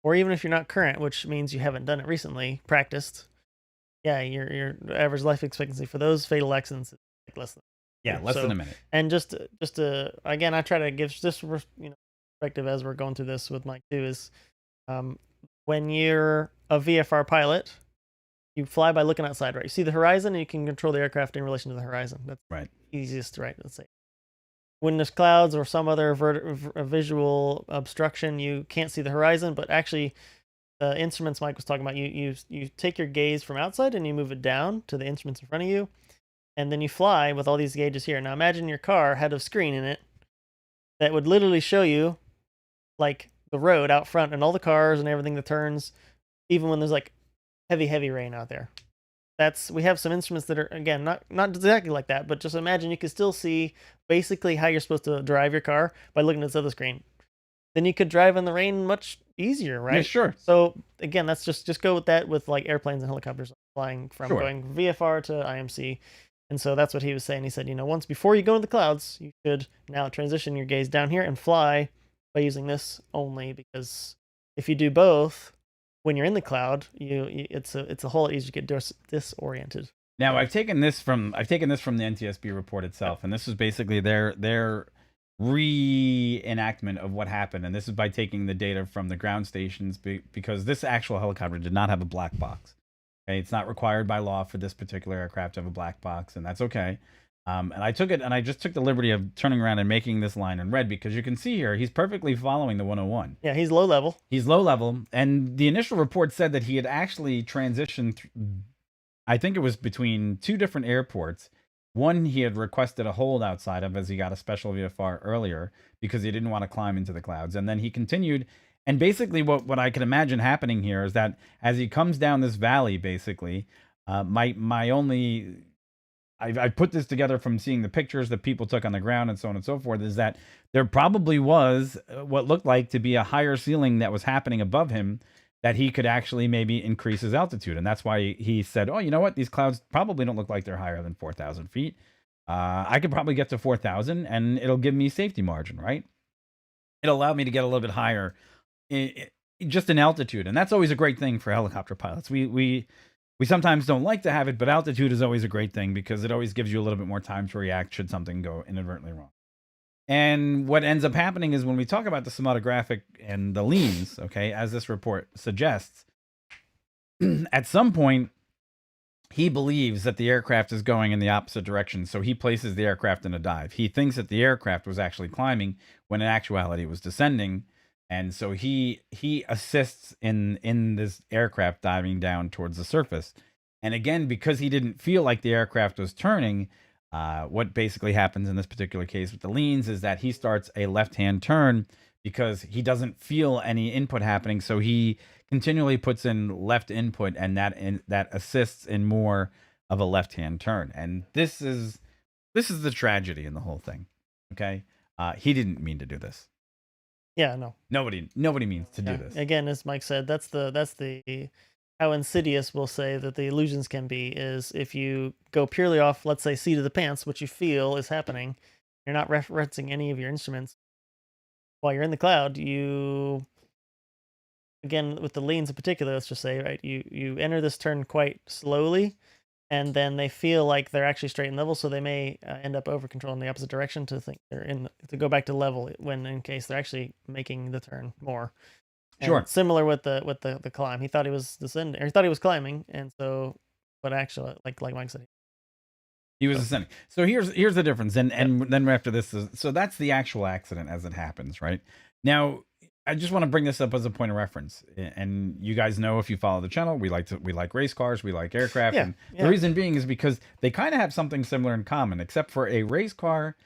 or even if you're not current, which means you haven't done it recently, practiced, your average life expectancy for those fatal accidents is like less than a minute. And just to again, I try to give this perspective as we're going through this with Mike too, is when you're a VFR pilot, you fly by looking outside, right? You see the horizon and you can control the aircraft in relation to the horizon. That's right. Easiest, right? Let's say. When there's clouds or some other visual obstruction, you can't see the horizon, but actually the instruments Mike was talking about, you take your gaze from outside and you move it down to the instruments in front of you, and then you fly with all these gauges here. Now imagine your car had a screen in it that would literally show you like the road out front and all the cars and everything that turns, even when there's like heavy rain out there. We have some instruments that are, again, not exactly like that, but just imagine you can still see basically how you're supposed to drive your car by looking at this other screen. Then you could drive in the rain much easier, right? Yeah, sure. So again, that's just go with that with like airplanes and helicopters flying from Sure. going VFR to IMC. And so that's what he was saying. He said, once before you go into the clouds, you should now transition your gaze down here and fly by using this only, because if you do both when you're in the cloud, it's a whole lot easier to get disoriented. Now I've taken this from the NTSB report itself, and this is basically their reenactment of what happened, and this is by taking the data from the ground stations because this actual helicopter did not have a black box. Okay, it's not required by law for this particular aircraft to have a black box, and that's okay. And I took it, and I just took the liberty of turning around and making this line in red because you can see here he's perfectly following the 101. Yeah, he's low level. He's low level, and the initial report said that he had actually transitioned. I think it was between two different airports. One he had requested a hold outside of as he got a special VFR earlier because he didn't want to climb into the clouds, and then he continued. And basically, what I can imagine happening here is that as he comes down this valley, basically, my only I put this together from seeing the pictures that people took on the ground and so on and so forth, is that there probably was what looked like to be a higher ceiling that was happening above him that he could actually maybe increase his altitude. And that's why he said, oh, you know what? These clouds probably don't look like they're higher than 4,000 feet. I could probably get to 4,000 and it'll give me safety margin, right? It'll allow me to get a little bit higher just in altitude. And that's always a great thing for helicopter pilots. We sometimes don't like to have it, but altitude is always a great thing because it always gives you a little bit more time to react should something go inadvertently wrong. And what ends up happening is when we talk about the cinematographic and the leans, okay, as this report suggests, at some point, he believes that the aircraft is going in the opposite direction, so he places the aircraft in a dive. He thinks that the aircraft was actually climbing when in actuality it was descending. And so he assists in this aircraft diving down towards the surface. And again, because he didn't feel like the aircraft was turning, what basically happens in this particular case with the leans is that he starts a left-hand turn because he doesn't feel any input happening. So he continually puts in left input, and that assists in more of a left-hand turn. And this is the tragedy in the whole thing. Okay, he didn't mean to do this. Yeah, no. Nobody means to do this. Again, as Mike said, that's the how insidious we'll say that the illusions can be is if you go purely off, let's say, seat of the pants, what you feel is happening. You're not referencing any of your instruments. While you're in the cloud, you, again, with the leans in particular, let's just say, right, you enter this turn quite slowly, and then they feel like they're actually straight and level, so they may end up over controlling the opposite direction to think they're to go back to level when in case they're actually making the turn more. And Sure. similar with the climb, he thought he was descending, or he thought he was climbing, and so, but actually, like Mike said, he was ascending. So here's the difference, and then after this, so that's the actual accident as it happens, right? Now, I just want to bring this up as a point of reference, and you guys know if you follow the channel, we like race cars, we like aircraft, and the reason being is because they kind of have something similar in common, except for a race car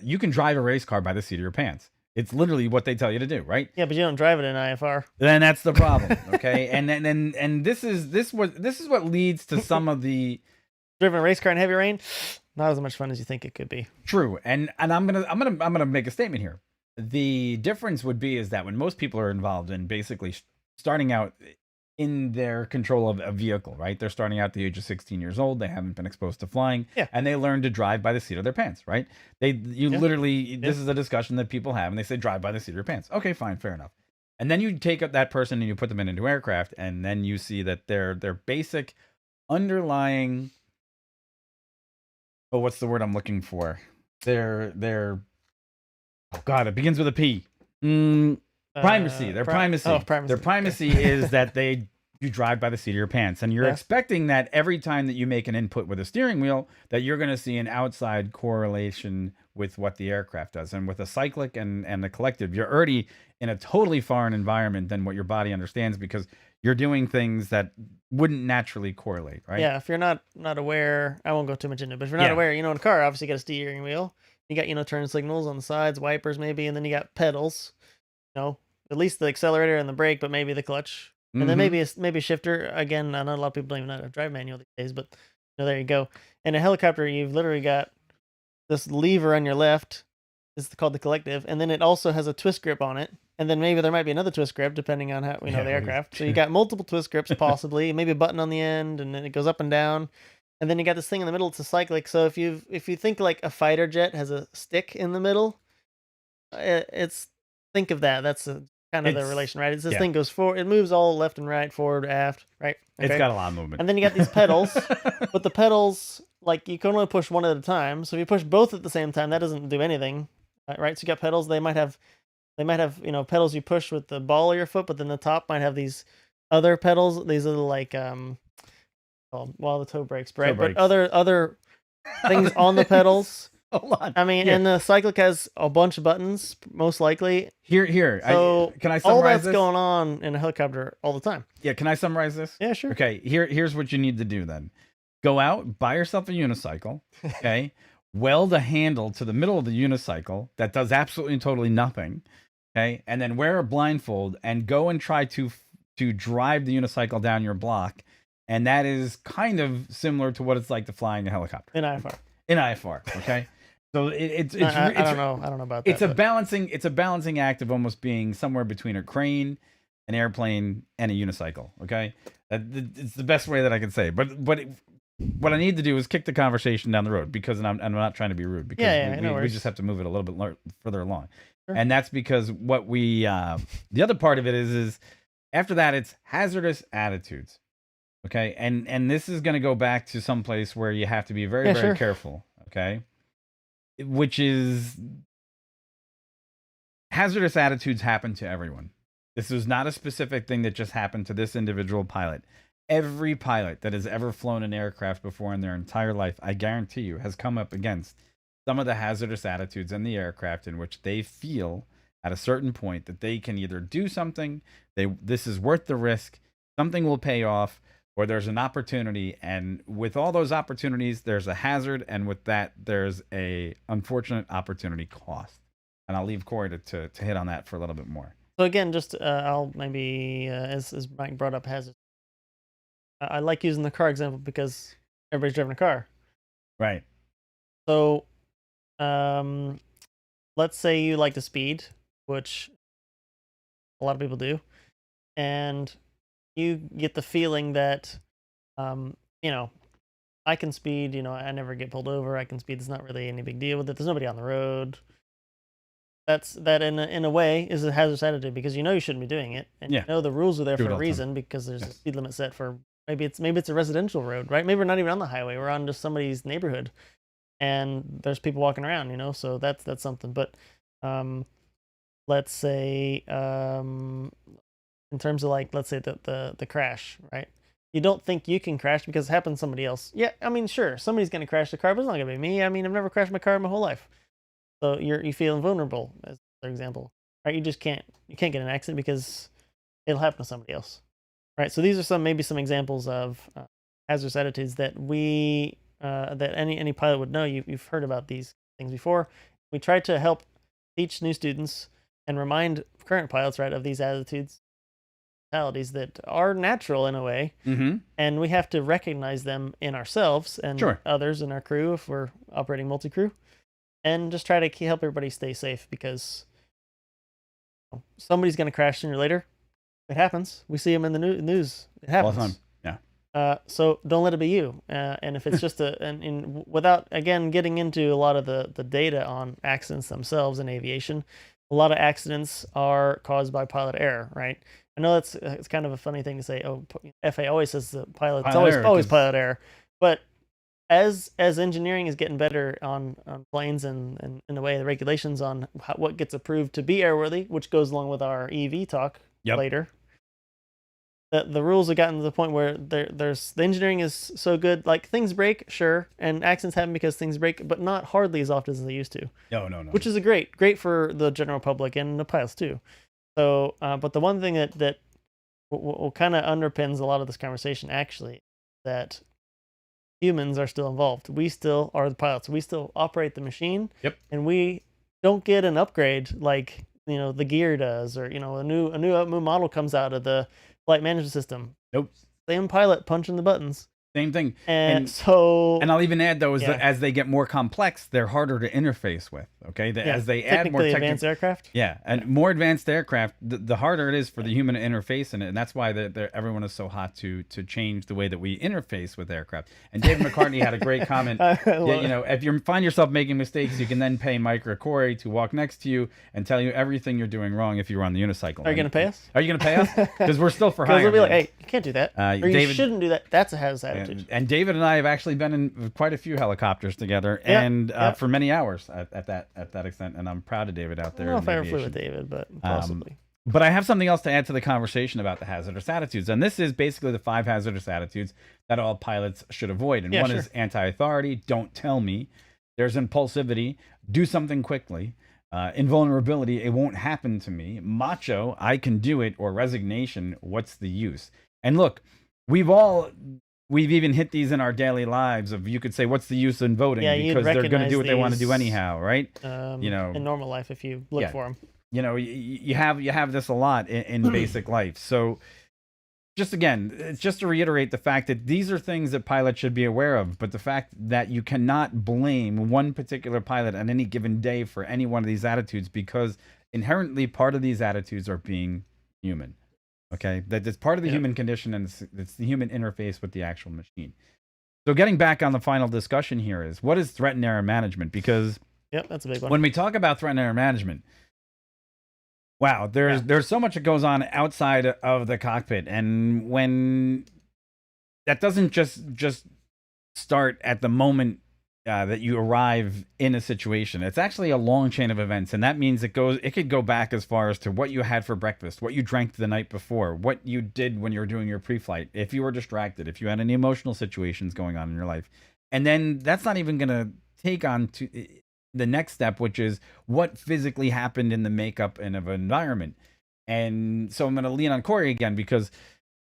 you can drive a race car by the seat of your pants. It's literally what they tell you to do, right? Yeah, but you don't drive it in IFR. Then that's the problem, okay? and this is what leads to some of the driven a race car in heavy rain, not as much fun as you think it could be. True, and I'm gonna make a statement here. The difference would be is that when most people are involved in basically starting out in their control of a vehicle, right? They're starting out at the age of 16 years old. They haven't been exposed to flying, and they learn to drive by the seat of their pants, right? Literally, this is a discussion that people have, and they say drive by the seat of your pants. Okay, fine, fair enough. And then you take up that person and you put them into aircraft, and then you see that their basic underlying, oh, what's the word I'm looking for? Oh God, it begins with a P. Primacy. Their primacy. Oh, primacy. Their primacy is that they you drive by the seat of your pants, and you're Yeah. expecting that every time that you make an input with a steering wheel, that you're going to see an outside correlation with what the aircraft does. And with a cyclic and the collective, you're already in a totally foreign environment than what your body understands, because you're doing things that wouldn't naturally correlate, right? Yeah, if you're not aware, I won't go too much into it, but if you're not Yeah. aware, in a car, obviously you got a steering wheel. You got, turn signals on the sides, wipers maybe, and then you got pedals, at least the accelerator and the brake, but maybe the clutch. And then Mhm. maybe a shifter. Again, I know a lot of people don't even know how to drive manual these days, but there you go. In a helicopter, you've literally got this lever on your left. It's called the collective, and then it also has a twist grip on it. And then maybe there might be another twist grip depending on how Yeah, the what is- aircraft. So you got multiple twist grips possibly, maybe a button on the end, and then it goes up and down. And then you got this thing in the middle. It's a cyclic. So if you think like a fighter jet has a stick in the middle, it's think of that. That's kind of the It's relation, right? It's this yeah. thing goes forward. It moves all left and right, forward, aft, right? It's Okay. got a lot of movement. And then you got these pedals, but the pedals, like you can only push one at a time. So if you push both at the same time, that doesn't do anything, right? So you got pedals. They might have pedals you push with the ball of your foot, but then the top might have these other pedals. These are like the toe brakes, right? brakes. But other things on the pedals. Hold on. I mean, Here. and the cyclic has a bunch of buttons, most likely. Here. So Can I all summarize that's this? going on in a helicopter all the time. Yeah, can I summarize this? Yeah, sure. Okay, here's what you need to do then. Go out, buy yourself a unicycle, okay? Weld a handle to the middle of the unicycle that does absolutely and totally nothing, okay? And then wear a blindfold and go and try to drive the unicycle down your block. And that is kind of similar to what it's like to flying a helicopter. In IFR. In IFR, okay? So it's I don't know. I don't know about that. it's a balancing act of almost being somewhere between a crane, an airplane, and a unicycle. Okay, it's the best way that I can say. But what I need to do is kick the conversation down the road, because I'm not trying to be rude, because no we worries. just have to move it a little bit further along. Sure. And that's because what we the other part of it is after that, it's hazardous attitudes. Okay, and this is going to go back to some place where you have to be very Sure. careful. Okay, which is hazardous attitudes happen to everyone. This is not a specific thing that just happened to this individual pilot. Every pilot that has ever flown an aircraft before in their entire life, I guarantee you, has come up against some of the hazardous attitudes in the aircraft, in which they feel at a certain point that they can either do something, this is worth the risk, something will pay off, or there's an opportunity. And with all those opportunities, there's a hazard, and with that, there's a unfortunate opportunity cost. And I'll leave Corey to hit on that for a little bit more. So again, just I'll maybe as Mike brought up hazards. I like using the car example because everybody's driving a car. Right. So, let's say you like to speed, which a lot of people do, and you get the feeling that, I can speed. I never get pulled over. I can speed. There's not really any big deal with it. There's nobody on the road. That in a way is a hazardous attitude, because you shouldn't be doing it, and Yeah. the rules are there Do it for a all the time. reason, because there's a Yes. speed limit set for maybe it's a residential road, right? Maybe we're not even on the highway. We're on just somebody's neighborhood, and there's people walking around, so that's something. But let's say in terms of, like, let's say the crash, right? You don't think you can crash because it happened to somebody else. Yeah, I mean, sure, somebody's gonna crash the car, but it's not gonna be me. I mean, I've never crashed my car in my whole life. So you feel invulnerable, as an example, right? You can't get in an accident because it'll happen to somebody else, right? So these are maybe some examples of hazardous attitudes that that any pilot would know. You've heard about these things before. We try to help teach new students and remind current pilots, right, of these attitudes, mentalities that are natural in a way, Mm-hmm. and we have to recognize them in ourselves and Sure. others in our crew if we're operating multi-crew, and just try to help everybody stay safe, because somebody's going to crash sooner or later. It happens. We see them in the news. It All happens. the time. Yeah. So don't let it be you. And if it's just without, again, getting into a lot of the data on accidents themselves in aviation, a lot of accidents are caused by pilot error, right? I know it's kind of a funny thing to say. Oh, FAA always says the pilot. It's Pilot error, always 'cause- pilot error. But as engineering is getting better on planes, and in a way the regulations on what gets approved to be airworthy, which goes along with our EV talk Yep. later. the rules have gotten to the point where there's the engineering is so good. Like things break, sure, and accidents happen because things break, but not hardly as often as they used to. No. Which is great for the general public and the pilots too. So, but the one thing that kind of underpins a lot of this conversation actually, that humans are still involved. We still are the pilots. We still operate the machine. Yep. And we don't get an upgrade like the gear does, or a new model comes out of the flight management system. Nope. Same pilot punching the buttons. Same thing. And I'll even add though, that as they get more complex, they're harder to interface with. Okay, as they add more advanced aircraft. Yeah, and more advanced aircraft, the harder it is for the human to interface in it, and that's why everyone is so hot to change the way that we interface with aircraft. And David McCartney had a great comment. If you find yourself making mistakes, you can then pay Mike or Corey to walk next to you and tell you everything you're doing wrong if you're on the unicycle. Are you going to pay us? Are you going to pay us? Because we're still for hire. Because they'll be like, hey, you can't do that, or David, you shouldn't do that. That's a hazardous attitude. And David and I have actually been in quite a few helicopters together, and for many hours at that extent. And I'm proud of David out there. I don't know if I ever flew with David, but possibly. But I have something else to add to the conversation about the hazardous attitudes, and this is basically the 5 hazardous attitudes that all pilots should avoid. And one is anti-authority, don't tell me. There's impulsivity, do something quickly. Invulnerability, it won't happen to me. Macho, I can do it. Or resignation, what's the use? And look, we've even hit these in our daily lives of, you could say, what's the use in voting? Because they're going to do what they want to do anyhow, right? In normal life, if you look for them. You have this a lot in basic life. So it's just to reiterate the fact that these are things that pilots should be aware of, but the fact that you cannot blame one particular pilot on any given day for any one of these attitudes, because inherently part of these attitudes are being human. Okay, that's part of the human condition, and it's the human interface with the actual machine. So getting back on the final discussion here is, what is threat and error management? Because that's a big one. When we talk about threat and error management, wow, there's so much that goes on outside of the cockpit, and when that doesn't just start at the moment that you arrive in a situation. It's actually a long chain of events, and that means it could go back as far as to what you had for breakfast, what you drank the night before, what you did when you were doing your pre-flight, if you were distracted, if you had any emotional situations going on in your life. And then that's not even going to take on to the next step, which is what physically happened in the makeup and of environment. And so I'm going to lean on Corey again, because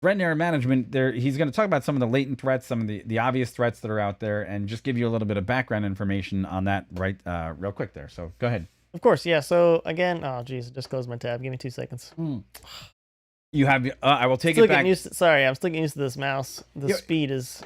threat and error management, he's going to talk about some of the latent threats, some of the obvious threats that are out there, and just give you a little bit of background information on that real quick there. So go ahead. Of course, yeah. So again, oh geez, just closed my tab. Give me 2 seconds. You have. I will take it back. I'm still getting used to this mouse. The speed is.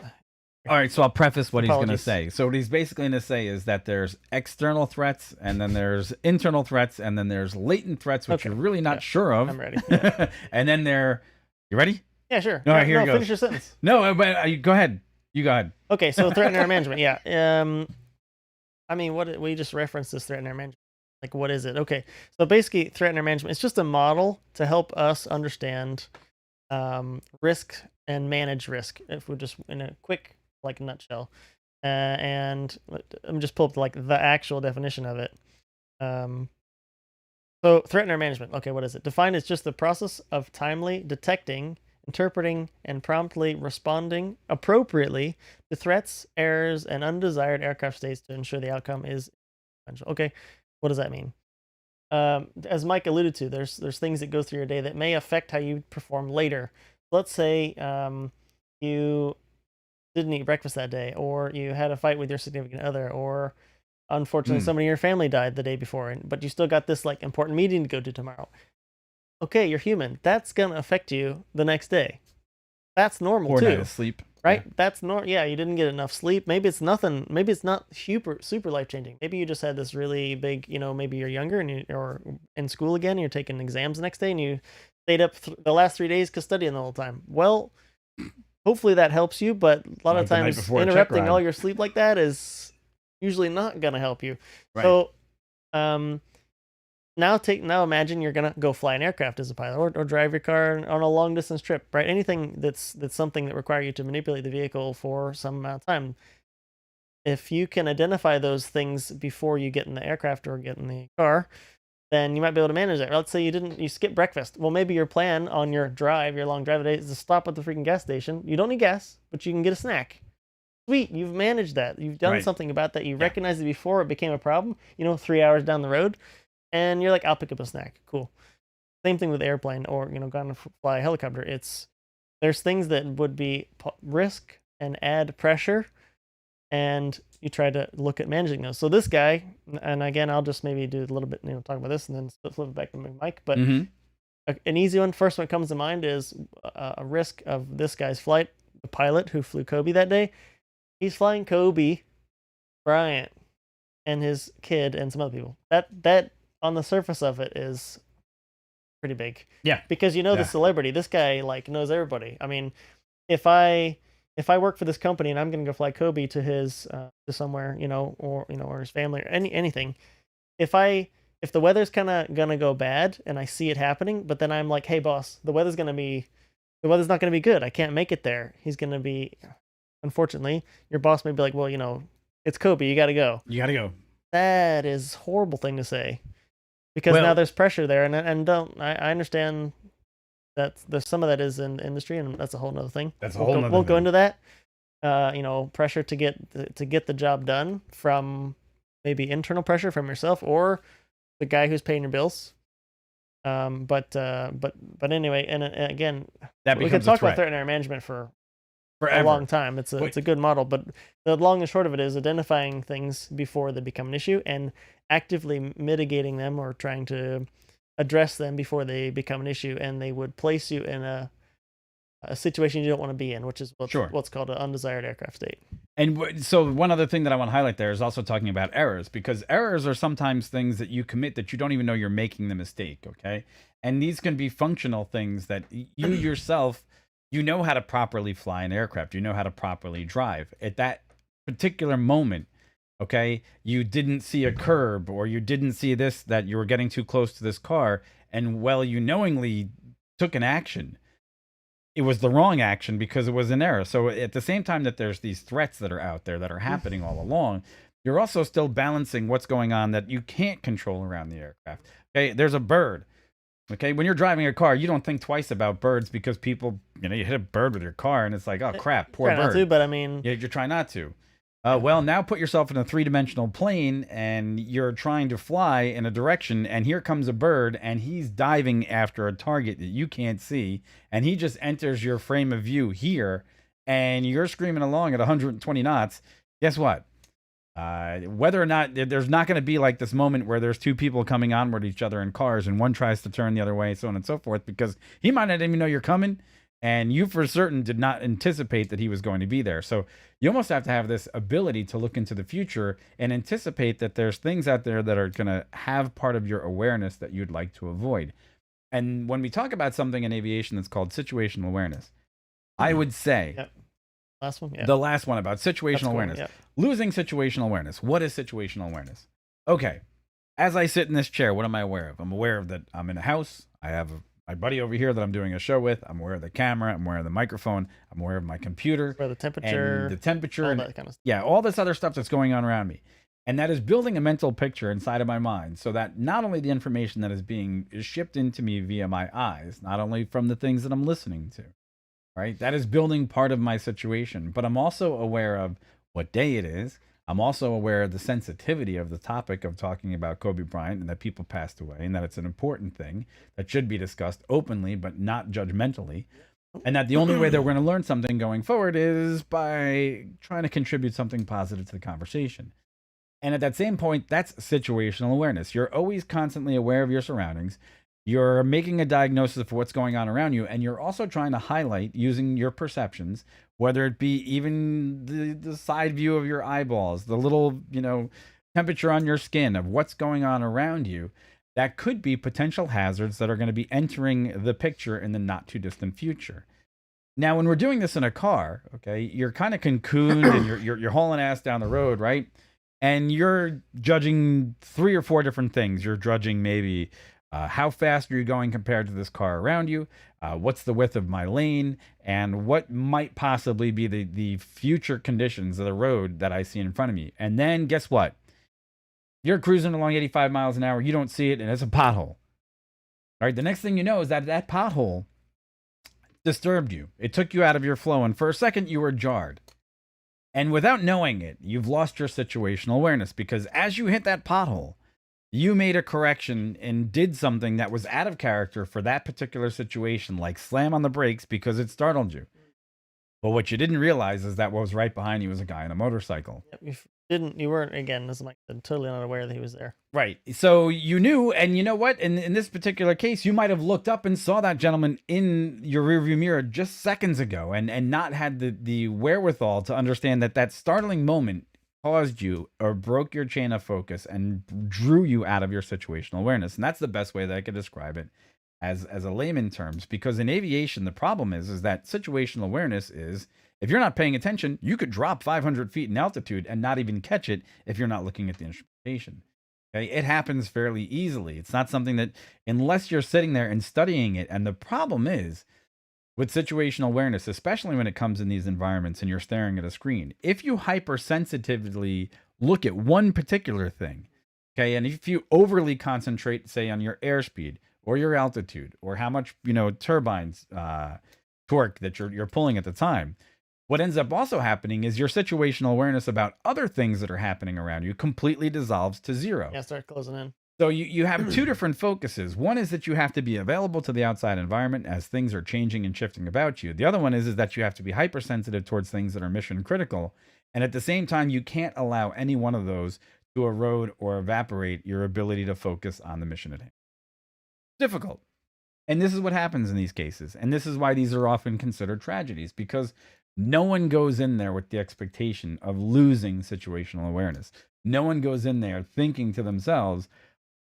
All right, so I'll preface what he's going to say. So what he's basically going to say is that there's external threats, and then there's internal threats, and then there's latent threats, which you're really not sure of. I'm ready. Yeah. And then you ready? Yeah, sure. All right, here you go. Finish your sentence. No, but go ahead. You go ahead. Okay, so threat and error management. Yeah. I mean, we just referenced this threat and error management. Like, what is it? Okay, so basically, threat and error management, it's just a model to help us understand risk and manage risk. If we're just in a quick nutshell, and I'm just pull up the actual definition of it. So threat and error management. Okay, what is it? Defined as just the process of timely detecting, interpreting, and promptly responding appropriately to threats, errors, and undesired aircraft states to ensure the outcome is essential. Okay, what does that mean? As Mike alluded to, there's things that go through your day that may affect how you perform later. Let's say you didn't eat breakfast that day, or you had a fight with your significant other, or unfortunately somebody in your family died the day before, but you still got this important meeting to go to tomorrow. Okay, you're human. That's gonna affect you the next day. That's normal too. Night of sleep, right? Yeah. That's normal. Yeah, you didn't get enough sleep. Maybe it's nothing. Maybe it's not super life changing. Maybe you just had this really big. Maybe you're younger and or in school again. And you're taking exams the next day, and you stayed up the last 3 days because studying the whole time. Well, hopefully that helps you. But a lot of times, interrupting all your sleep like that is usually not gonna help you. Right. So, Now imagine you're gonna go fly an aircraft as a pilot, or drive your car on a long distance trip, right? Anything that's something that requires you to manipulate the vehicle for some amount of time. If you can identify those things before you get in the aircraft or get in the car, then you might be able to manage that. Let's say you skip breakfast. Well, maybe your plan on your long drive today, is to stop at the freaking gas station. You don't need gas, but you can get a snack. Sweet, you've managed that. You've done Right. something about that. You recognized it before it became a problem, 3 hours down the road, and you're like, I'll pick up a snack. Cool. Same thing with airplane or, going to fly a helicopter. There's things that would be risk and add pressure, and you try to look at managing those. So this guy, and again, I'll just maybe do a little bit, talk about this and then flip it back to my mic. But Mm-hmm. an easy one, first one that comes to mind is a risk of this guy's flight. The pilot who flew Kobe that day, he's flying Kobe Bryant and his kid and some other people. That on the surface of it is pretty big. Yeah. Because the Yeah. celebrity, this guy like knows everybody. I mean, if I work for this company and I'm gonna go fly Kobe to his to somewhere, or his family or anything, if the weather's kind of gonna go bad and I see it happening, but then I'm like, hey boss, the weather's not gonna be good. I can't make it there. He's gonna be, unfortunately, your boss may be like, well, it's Kobe, you gotta go. You got to go. That is a horrible thing to say. Because now Well- there's pressure there, and I understand that there's some of that is in the industry, and that's a whole nother thing. That's a We'll whole go- nother We'll go thing. into that. Pressure to get the job done from maybe internal pressure from yourself or the guy who's paying your bills. But anyway, and again, That we could becomes talk a threat. about threat and management for Forever. a long time. It's Wait. a good model, but the long and short of it is identifying things before they become an issue and actively mitigating them or trying to address them before they become an issue, and they would place you in a situation you don't want to be in, which is Sure. what's called an undesired aircraft state. And so one other thing that I want to highlight there is also talking about errors, because errors are sometimes things that you commit that you don't even know you're making the mistake, okay? And these can be functional things that you yourself, you know how to properly fly an aircraft, you know how to properly drive. At that particular moment, okay, you didn't see a curb or you didn't see this, that you were getting too close to this car, and well, you knowingly took an action. It was the wrong action because it was an error. So at the same time that there's these threats that are out there that are happening all along, you're also still balancing what's going on that you can't control around the aircraft. Okay, there's a bird. Okay, when you're driving a car, you don't think twice about birds because people, you hit a bird with your car and it's like, oh crap, poor Try not bird. to, but I mean, Yeah, you're trying not to. Well, now put yourself in a three-dimensional plane and you're trying to fly in a direction, and here comes a bird and he's diving after a target that you can't see, and he just enters your frame of view here, and you're screaming along at 120 knots. Guess what? Whether or not there's not going to be like this moment where there's two people coming onward each other in cars and one tries to turn the other way, so on and so forth, because he might not even know you're coming. And you for certain did not anticipate that he was going to be there. So you almost have to have this ability to look into the future and anticipate that there's things out there that are going to have part of your awareness that you'd like to avoid. And when we talk about something in aviation that's called situational awareness, I would say Yep. Last one, yeah. the last one about That's situational cool, awareness. yep. Losing situational awareness. What is situational awareness? Okay. As I sit in this chair, what am I aware of? I'm aware of that I'm in a house. I have my buddy over here that I'm doing a show with. I'm aware of the camera. I'm aware of the microphone. I'm aware of my computer. Where the temperature, And the temperature. all And, that kind of stuff. yeah, all this other stuff that's going on around me. And that is building a mental picture inside of my mind so that not only the information that is shipped into me via my eyes, not only from the things that I'm listening to, right? That is building part of my situation. But I'm also aware of what day it is. I'm also aware of the sensitivity of the topic of talking about Kobe Bryant and that people passed away and that it's an important thing that should be discussed openly but not judgmentally. And that the only way that we're going to learn something going forward is by trying to contribute something positive to the conversation. And at that same point, that's situational awareness. You're always constantly aware of your surroundings. You're making a diagnosis of what's going on around you, and you're also trying to highlight using your perceptions, whether it be even the side view of your eyeballs, the little, temperature on your skin of what's going on around you. That could be potential hazards that are going to be entering the picture in the not too distant future. Now, when we're doing this in a car, okay, you're kind of cocooned and you're hauling ass down the road, right? And you're judging 3 or 4 different things. You're judging maybe how fast are you going compared to this car around you? What's the width of my lane? And what might possibly be the future conditions of the road that I see in front of me? And then guess what? You're cruising along 85 miles an hour. You don't see it, and it's a pothole. All right. The next thing you know is that pothole disturbed you. It took you out of your flow, and for a second, you were jarred. And without knowing it, you've lost your situational awareness because as you hit that pothole, you made a correction and did something that was out of character for that particular situation, like slam on the brakes because it startled you. But what you didn't realize is that what was right behind you was a guy on a motorcycle. You weren't, again, as Mike said, totally not aware that he was there. Right. So you knew, and you know what? In this particular case, you might have looked up and saw that gentleman in your rearview mirror just seconds ago and not had the wherewithal to understand that startling moment caused you or broke your chain of focus and drew you out of your situational awareness. And that's the best way that I could describe it as a layman terms, because in aviation, the problem is that situational awareness is, if you're not paying attention, you could drop 500 feet in altitude and not even catch it if you're not looking at the instrumentation. Okay? It happens fairly easily. It's not something that, unless you're sitting there and studying it. And the problem is with situational awareness, especially when it comes in these environments and you're staring at a screen, if you hypersensitively look at one particular thing, okay, and if you overly concentrate, say, on your airspeed or your altitude or how much, turbines torque that you're pulling at the time, what ends up also happening is your situational awareness about other things that are happening around you completely dissolves to zero. Yeah, start closing in. So you have two different focuses. One is that you have to be available to the outside environment as things are changing and shifting about you. The other one is that you have to be hypersensitive towards things that are mission critical. And at the same time, you can't allow any one of those to erode or evaporate your ability to focus on the mission at hand. Difficult. And this is what happens in these cases. And this is why these are often considered tragedies, because no one goes in there with the expectation of losing situational awareness. No one goes in there thinking to themselves,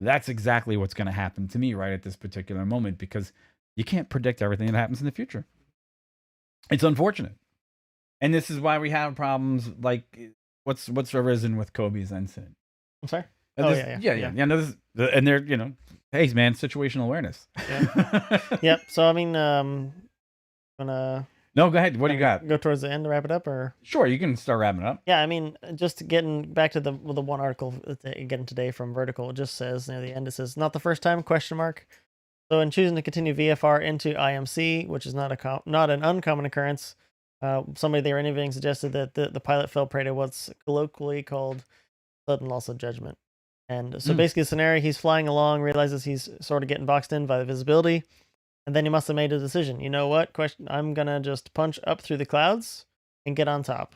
that's exactly what's going to happen to me right at this particular moment, because you can't predict everything that happens in the future. It's unfortunate. And this is why we have problems like what's arisen with Kobe's incident. I'm sorry? Yeah. No, and they're, hey, man, situational awareness. Yeah. Yep. So, I mean, No, go ahead. What do you got? Go towards the end to wrap it up, or? Sure, you can start wrapping it up. Yeah, I mean, just getting back to the one article again today from Vertical, it just says near the end, it says, not the first time, question mark. So in choosing to continue VFR into IMC, which is not an uncommon occurrence, somebody they were interviewing suggested that the pilot fell prey to what's colloquially called sudden loss of judgment. And so basically the scenario, he's flying along, realizes he's sort of getting boxed in by the visibility, and then he must have made a decision. You know what? I'm going to just punch up through the clouds and get on top.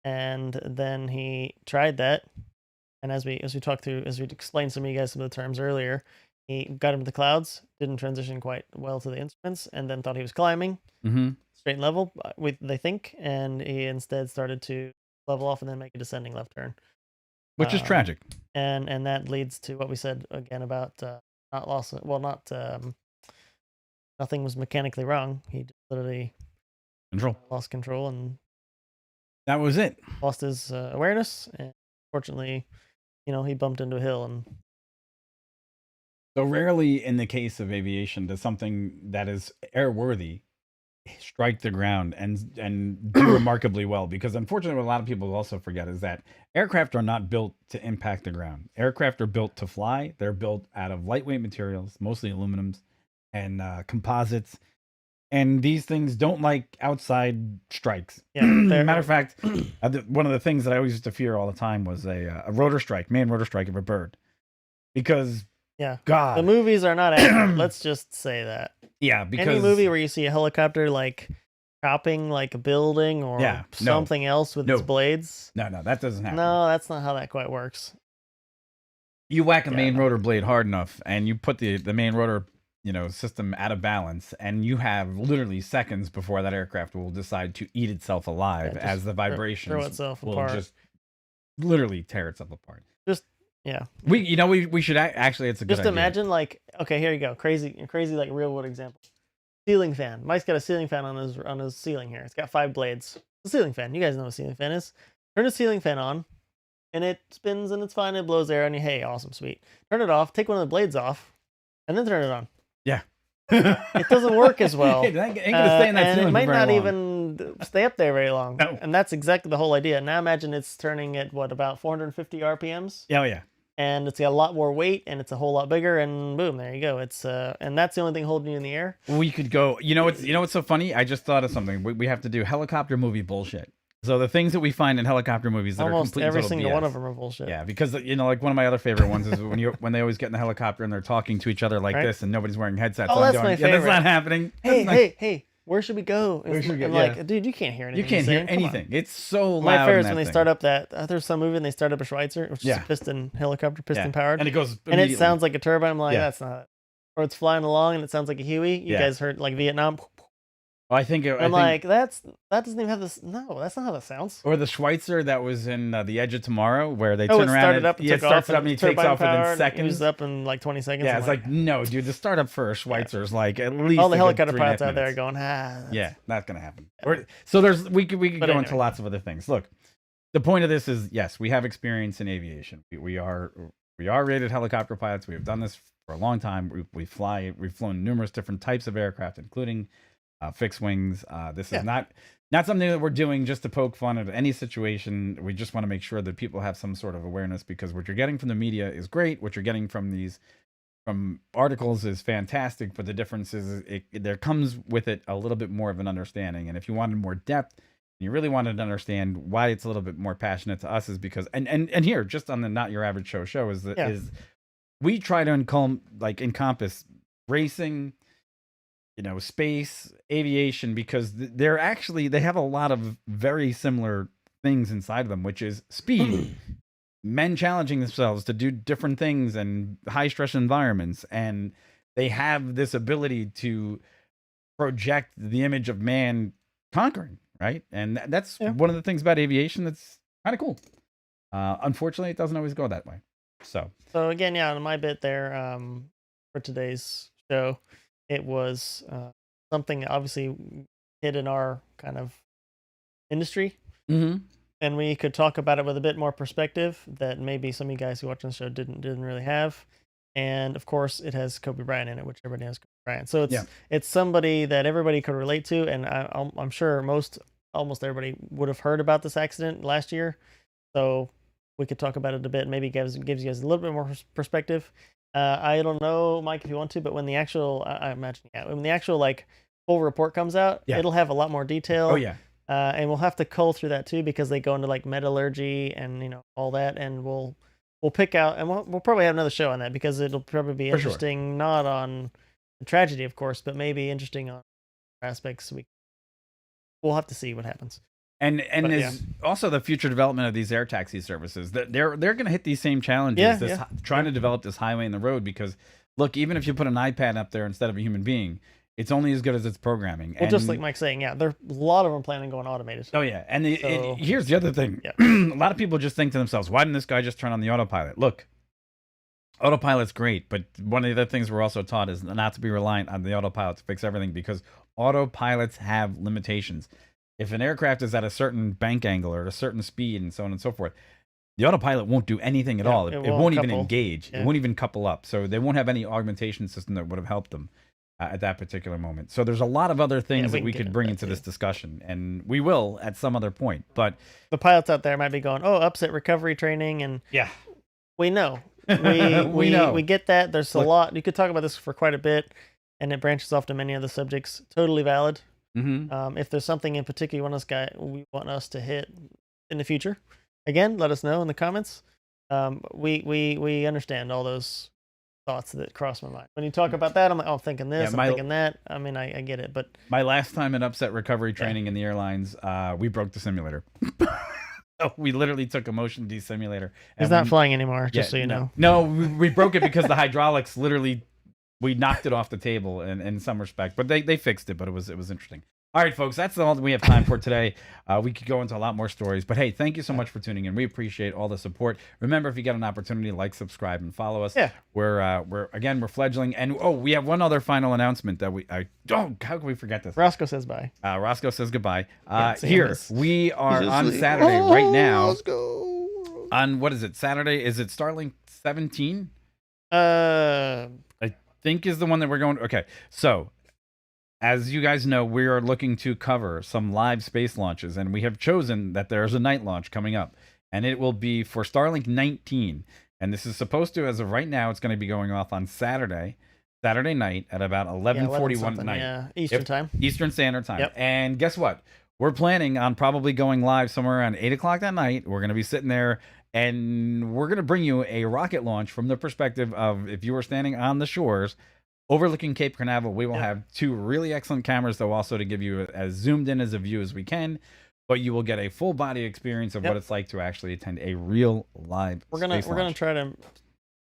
And then he tried that. And as we talked through, as we explained some of you guys some of the terms earlier, he got into the clouds, didn't transition quite well to the instruments, and then thought he was climbing straight and level, they think, and he instead started to level off and then make a descending left turn. Which is tragic. And that leads to what we said again about nothing was mechanically wrong. He just literally lost control, and that was it. Lost his awareness, and fortunately, he bumped into a hill. And so rarely in the case of aviation does something that is airworthy strike the ground and do remarkably well, because unfortunately what a lot of people also forget is that aircraft are not built to impact the ground. Aircraft are built to fly. They're built out of lightweight materials, mostly aluminums and composites, and these things don't like outside strikes. Matter of fact, one of the things that I always used to fear all the time was a rotor strike, man rotor strike of a bird, because God, the movies are not accurate. Let's just say that. Yeah, because any movie where you see a helicopter like chopping like a building or something else with its blades. No, that doesn't happen. No, that's not how that quite works. You whack a main rotor blade hard enough and you put the main rotor, system out of balance, and you have literally seconds before that aircraft will decide to eat itself alive as the vibrations throw itself will apart. Just literally tear itself apart. We should actually, it's a good just idea. imagine, like, okay, here you go, crazy like real world example. Ceiling fan. Mike's got a ceiling fan on his ceiling here. It's got 5 blades. The ceiling fan. You guys know what a ceiling fan is. Turn the ceiling fan on, and it spins and it's fine. It blows air, and hey, awesome, sweet. Turn it off. Take one of the blades off, and then turn it on. Yeah. It doesn't work as well. It ain't gonna stay in that ceiling and it might for very not long. even stay up there very long. No. And that's exactly the whole idea. Now imagine it's turning at about 450 RPMs. Oh yeah. and it's got a lot more weight, and it's a whole lot bigger, and boom, there you go. It's and that's the only thing holding you in the air. We could go. What's so funny? I just thought of something. We have to do helicopter movie bullshit. So the things that we find in helicopter movies that Almost are complete every and total single BS. one of them are bullshit. Yeah, because like one of my other favorite ones is when they always get in the helicopter and they're talking to each other like Right. this and nobody's wearing headsets. Oh, So I'm that's going, my yeah, that's favorite. not happening. Hey, That's not- hey, where should we go? Where should we go? I'm Yeah. like, dude, you can't hear anything. You can't he's hear saying. Come on. anything. It's so loud. My favorite in is that when they thing. start up there's some movie and they start up a Schweitzer, which Yeah. is piston helicopter, piston Yeah. powered, and it goes and it immediately. sounds like a turbine. I'm like, Yeah. that's not. Or it's flying along and it sounds like a Huey. You Yeah. guys heard like Vietnam. I think I'm like, that doesn't even have this. No, that's not how that sounds. or the Schweitzer that was in The Edge of Tomorrow, where they Oh, turn it around. started up and yeah, took it starts off, it up and he takes turbine off within powered, It seconds. was up in like 20 seconds. Yeah, I'm it's like, no, dude. The startup for a Schweitzer is like at least all the a good helicopter 3.5 pilots out there minutes. going, that's- Yeah, not gonna happen. So we could But go into anyway. lots of other things. Look, the point of this is yes, we have experience in aviation. We are rated helicopter pilots. We have done this for a long time. We've flown numerous different types of aircraft, including fixed wings. This is not something that we're doing just to poke fun at any situation. We just want to make sure that people have some sort of awareness, because what you're getting from the media is great. What you're getting from articles is fantastic, but the difference is there comes with it a little bit more of an understanding. And if you wanted more depth, and you really wanted to understand why it's a little bit more passionate to us, is because and here, just on the Not Your Average show is that is we try to encompass racing, space, aviation, because they have a lot of very similar things inside of them, which is speed, men challenging themselves to do different things and high stress environments, and they have this ability to project the image of man conquering, right? And that's one of the things about aviation that's kind of cool. Unfortunately, it doesn't always go that way. So again, on my bit there, for today's show, it was something that obviously hit in our kind of industry, and we could talk about it with a bit more perspective that maybe some of you guys who watch the show didn't really have. And of course, it has Kobe Bryant in it, which everybody knows Kobe Bryant. So it's somebody that everybody could relate to, and I'm sure almost everybody would have heard about this accident last year. So we could talk about it a bit. Maybe gives you guys a little bit more perspective. I don't know, Mike, if you want to, but when the actual, I imagine, when the actual like full report comes out, it'll have a lot more detail. Oh yeah. And we'll have to cull through that too, because they go into like metallurgy and all that, and we'll pick out, and we'll probably have another show on that, because it'll probably be interesting, not on the tragedy, of course, but maybe interesting on aspects. We'll have to see what happens. And there's also the future development of these air taxi services. That they're going to hit these same challenges. Trying to develop this highway in the road, because look, even if you put an iPad up there instead of a human being, it's only as good as its programming. Well, just like Mike's saying, there a lot of them planning on going automated. Oh yeah, and here's the other thing. A lot of people just think to themselves, why didn't this guy just turn on the autopilot? Look, autopilot's great, but one of the other things we're also taught is not to be reliant on the autopilot to fix everything, because autopilots have limitations. If an aircraft is at a certain bank angle or at a certain speed and so on and so forth, the autopilot won't do anything at all. It won't even engage. It won't even couple up. So they won't have any augmentation system that would have helped them at that particular moment. So there's a lot of other things that we could bring into this discussion, and we will at some other point. But the pilots out there might be going, upset recovery training, and we know. We know. We get that. There's a lot. You could talk about this for quite a bit, and it branches off to many other subjects. Totally valid. If there's something in particular we want us to hit in the future, again, let us know in the comments. We understand all those thoughts that cross my mind. When you talk about that, I'm like, I'm thinking this, I'm thinking that. I mean, I get it, but my last time in upset recovery training in the airlines, we broke the simulator. We literally took a motion desimulator. It's not flying anymore, just so you know. No, we broke it because the hydraulics literally, we knocked it off the table in some respect, but they fixed it, but it was interesting. All right, folks, that's all that we have time for today. We could go into a lot more stories, but hey, thank you so much for tuning in. We appreciate all the support. Remember, if you get an opportunity, like, subscribe, and follow us. We're fledgling, and we have one other final announcement that how can we forget this? Roscoe says bye. Roscoe says goodbye. Here we are on Saturday right now. On what is it? Saturday? Is it Starlink 17? I think is the one that we're going. Okay, so. As you guys know, we are looking to cover some live space launches, and we have chosen that there's a night launch coming up, and it will be for Starlink 19. And this is supposed to, as of right now, it's going to be going off on Saturday night at about 11:41 at night. Yeah, Eastern time. Eastern Standard Time. Yep. And guess what? We're planning on probably going live somewhere around 8 o'clock that night. We're going to be sitting there, and we're going to bring you a rocket launch from the perspective of if you were standing on the shores overlooking Cape Canaveral. We will have 2 really excellent cameras, though, also to give you as zoomed in as a view as we can. But you will get a full body experience of what it's like to actually attend a real live. We're gonna try to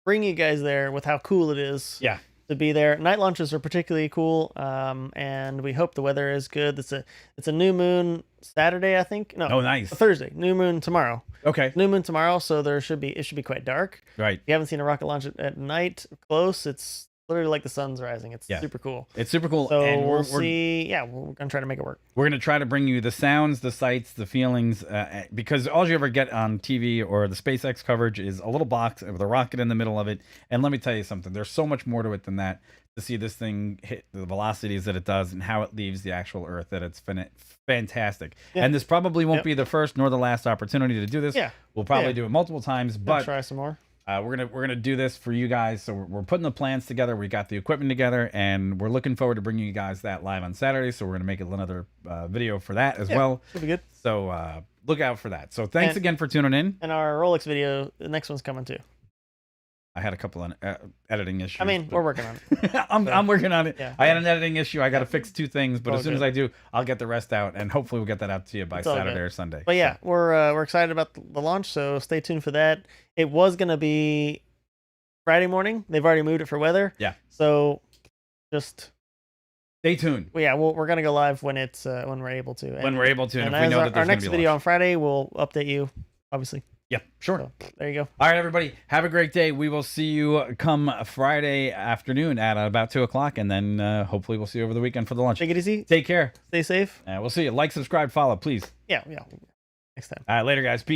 bring you guys there with how cool it is. Yeah. To be there. Night launches are particularly cool, and we hope the weather is good. It's a new moon Saturday, I think. No, nice. Thursday. New moon tomorrow. Okay. New moon tomorrow, so it should be quite dark. Right. If you haven't seen a rocket launch at night close, it's literally like the sun's rising. It's super cool. It's super cool. So and we'll see. Yeah, we're gonna try to make it work. We're going to try to bring you the sounds, the sights, the feelings, because all you ever get on TV or the SpaceX coverage is a little box with a rocket in the middle of it. And let me tell you something, there's so much more to it than that. To see this thing hit the velocities that it does and how it leaves the actual Earth, that it's fantastic. Yeah. And this probably won't be the first nor the last opportunity to do this. Yeah. We'll probably do it multiple times, but try some more. We're gonna do this for you guys. So we're putting the plans together. We got the equipment together, and we're looking forward to bringing you guys that live on Saturday. So we're gonna make another video for that as well. Should be good. So look out for that. So thanks again for tuning in. And our Rolex video, the next one's coming too. I had a couple of editing issues. I mean, we're working on it. I'm working on it. Yeah. I had an editing issue. I got to fix 2 things, but as soon as I do, I'll get the rest out, and hopefully we'll get that out to you by Saturday or Sunday. But yeah, we're excited about the launch, so stay tuned for that. It was gonna be Friday morning. They've already moved it for weather. Yeah. So just stay tuned. Well, yeah, we're gonna go live when it's when we're able to. When we're able to, and if we know that there's our next video on Friday, we'll update you, obviously. Yeah, sure. So, there you go. All right, everybody. Have a great day. We will see you come Friday afternoon at about 2 o'clock, and then hopefully we'll see you over the weekend for the lunch. Take it easy. Take care. Stay safe. We'll see you. Like, subscribe, follow, please. Yeah. Next time. All right, later, guys. Peace.